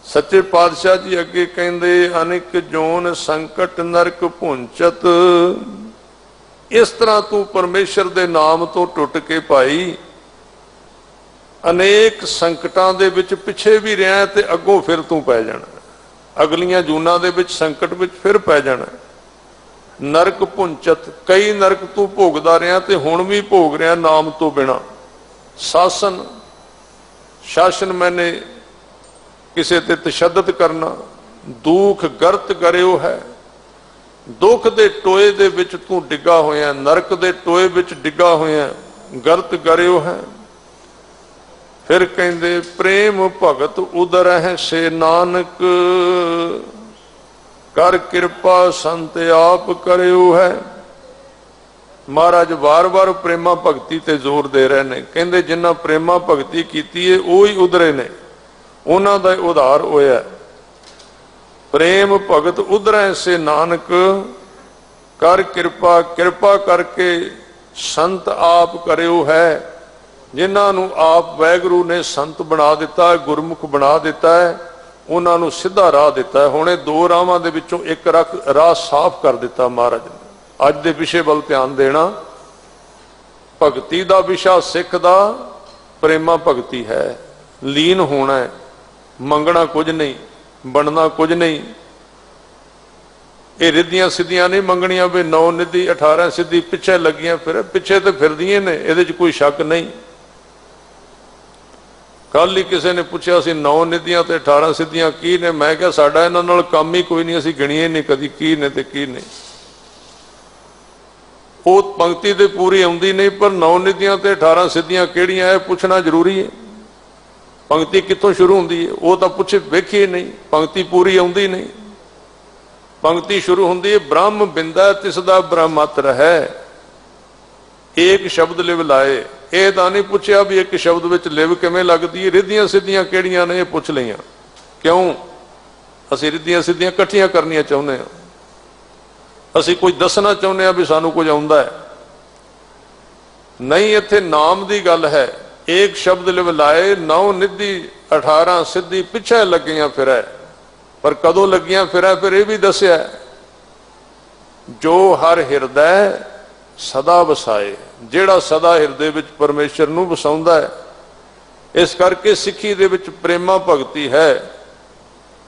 सच्चे पातशाह जी अगे कहंदे अनिक जोन संकट नरक भुंचत, इस तरह तू परमेश्वर के नाम तो टुट के भाई अनेक संकटां दे विच पिछे भी रहा ते अगों फिर तू पै जाना, अगलियां जूनां दे विच संकट विच फिर पै जाना। नरक भुंचत, कई नरक तू भोगदा रहा ते हुण भी भोग रहा नाम तो बिना। शासन, शासन मैंने किसी ते तशद्दद करना, दुख गर्त करियो है, दुख दे टोए दे विच तू डिगा होया, नरक दे टोए विच डिगा होया, गर्त करियो है। फिर कहंदे प्रेम भगत उदर है से नानक, कर कृपा संत आप करियो है। महाराज बार बार प्रेमा भगती ते जोर दे रहे ने, कहंदे जिन्हां प्रेमा भगती कीती है ओही उधरे ने, उन्हां दा उधार होया। प्रेम भगत उधरै से नानक, कर कृपा, कृपा करके संत आप करियो है। जिन्हां नूं आप वैगुरू ने संत बना दिता है, गुरमुख बना दिता है, उन्हां नूं सीधा राह दिता है। हुणे दो राहां दे विचों एक राह साफ कर दिता महाराज ने। अज दे विषय वल ध्यान देना, भगती दा विषा सिख दा प्रेमा भगती है, लीन होना है, मंगना कुछ नहीं, बनना कुछ नहीं। ये रिद्धियां सिद्धियां नहीं मंगनियां भी 9 निधि 18 सिद्धि पिछे लगियां, फिर पिछे तो फिरदियां ने, ये कोई शक नहीं। कल ही किसी ने पूछा सी 9 निधियां ते 18 सिद्धियां की ने, मैं क्या साडा इन्हां नाल काम ही कोई नहीं, असीं गिणिए नहीं कदी की ने ते की नहीं। वो पंक्ति तो पूरी आउंदी नहीं, पर 9 निधियां ते 18 सिद्धियां किहड़ियां है पूछना जरूरी है। पंक्ति कितों शुरू होंदी है वो तो पुछे वेखिए नहीं, पंक्ति पूरी आउंदी नहीं। पंक्ति शुरू होंदी है ब्रह्म बिंदा तिसदा ब्रह्मत्र है, एक शब्द लिव लाए। ये तो नहीं पूछा भी एक शब्द विच लिव किवें लगदी है, रिद्धियां सिद्धियां किहड़ियां ने पुछ लईआं। क्यों असीं रिद्धियां सिद्धियां इकट्ठियां करनियां चाहुंदे हां, असीं कुछ दसना चाहुंदे हां भी सानूं कुछ आउंदा है नहीं। इत्थे नाम दी गल है, एक शब्द लिव लाए 9 निधि 18 सिद्धि पिछे लगियां फिरै, पर कदों लगियां फिरै फिर यह भी दसिया जो हर हिरदै सदा वसाए, जेड़ा सदा हिरदे विच परमेश्वर नूं वसाउंदा है। इस करके सिੱਖੀ दे विच प्रेमा भगती है।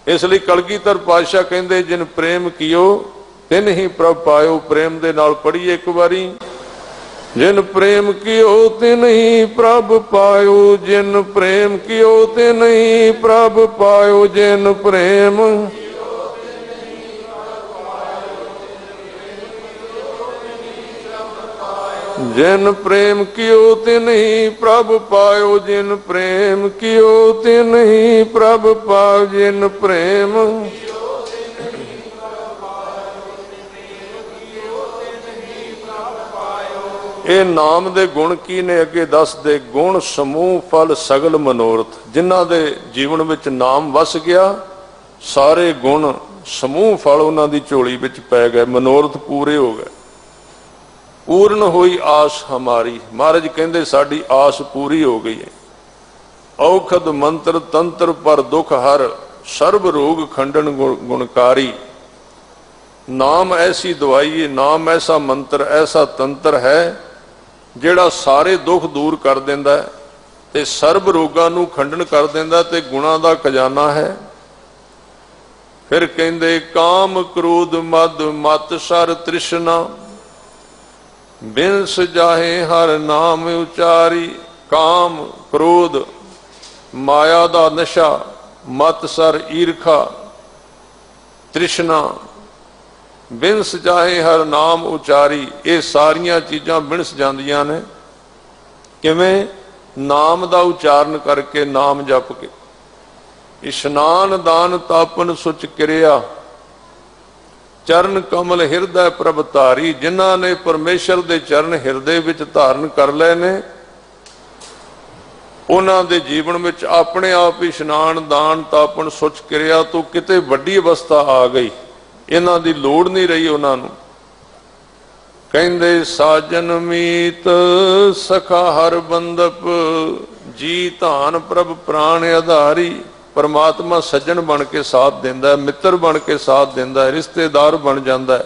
इसलिए कलगीधर पातशाह कहंदे जिन प्रेम कियो तिन ही प्रभ पायो। प्रेम दे नाल पढ़िए एक बारी, जिन प्रेम कियो तिन ही प्रभ पायो, जिन प्रेम कियो तिन ही प्रभ पायो, जिन प्रेम जिन प्रेम कियो तिन ही प्रभ पायो, जिन प्रेम कियो तिन ही प्रभ पायो, जिन प्रेम ਇਹ ਨਾਮ ਦੇ ਗੁਣ ਕੀ ਨੇ ਅੱਗੇ ਦੱਸਦੇ। ਗੁਣ ਸਮੂਹ ਫਲ ਸਗਲ ਮਨੋਰਥ, ਜਿਨ੍ਹਾਂ ਦੇ ਜੀਵਨ ਵਿੱਚ ਨਾਮ ਵਸ ਗਿਆ ਸਾਰੇ ਗੁਣ ਸਮੂਹ ਫਲ ਉਹਨਾਂ ਦੀ ਝੋਲੀ ਵਿੱਚ ਪੈ ਗਏ, ਮਨੋਰਥ ਪੂਰੇ ਹੋ ਗਏ। ਪੂਰਨ ਹੋਈ ਆਸ ਹਮਾਰੀ, ਮਹਾਰਾਜ ਕਹਿੰਦੇ ਸਾਡੀ ਆਸ ਪੂਰੀ ਹੋ ਗਈ ਹੈ। ਔਖਦ ਮੰਤਰ ਤੰਤਰ ਪਰ ਦੁਖ ਹਰ, ਸਰਬ ਰੋਗ ਖੰਡਨ ਗੁਣਕਾਰੀ। ਨਾਮ ਐਸੀ ਦਵਾਈ ਹੈ, ਨਾਮ ਐਸਾ ਮੰਤਰ ਐਸਾ ਤੰਤਰ ਹੈ ਜਿਹੜਾ ਸਾਰੇ ਦੁੱਖ ਦੂਰ ਕਰ ਦਿੰਦਾ ਤੇ ਸਰਬ ਰੋਗਾਂ ਨੂੰ ਖੰਡਨ ਕਰ ਦਿੰਦਾ ਤੇ ਗੁਣਾਂ ਦਾ ਖਜ਼ਾਨਾ ਹੈ। ਫਿਰ ਕਹਿੰਦੇ ਕਾਮ ਕ੍ਰੋਧ ਮਦ ਮਤ ਸਰ ਤ੍ਰਿਸ਼ਨਾ, ਬਿਨ ਸਜਾਹੇ ਹਰ ਨਾਮ ਉਚਾਰੀ। ਕਾਮ ਕ੍ਰੋਧ ਮਾਇਆ ਦਾ ਨਸ਼ਾ, ਮਤ ਸਰ ਈਰਖਾ, ਤ੍ਰਿਸ਼ਨਾ, बिन सजाहे हर नाम उचारी। ये सारिया चीज़ां बिनस जांदियां ने किवें? नाम दा उचारण करके, नाम जप के। इशनान दान तापन सुच क्रिया, चरण कमल हिरदै प्रभ धारी। जिन्हां ने परमेश्वर दे चरण हिरदे विच धारण कर लए ने, उन्हां दे जीवन विच अपने आप इशनान दान तापन सुच क्रिया तो किते वड्डी अवस्था आ गई। इन्हां दी लोड़ नहीं रही उन्हां नूं। कहंदे साजन मीत सखा हर बंदप, जी धान प्रभ प्राण आधारी। परमात्मा सज्जन बन के साथ देंदा है, मित्र बन के साथ देंदा है, रिश्तेदार बन जांदा है।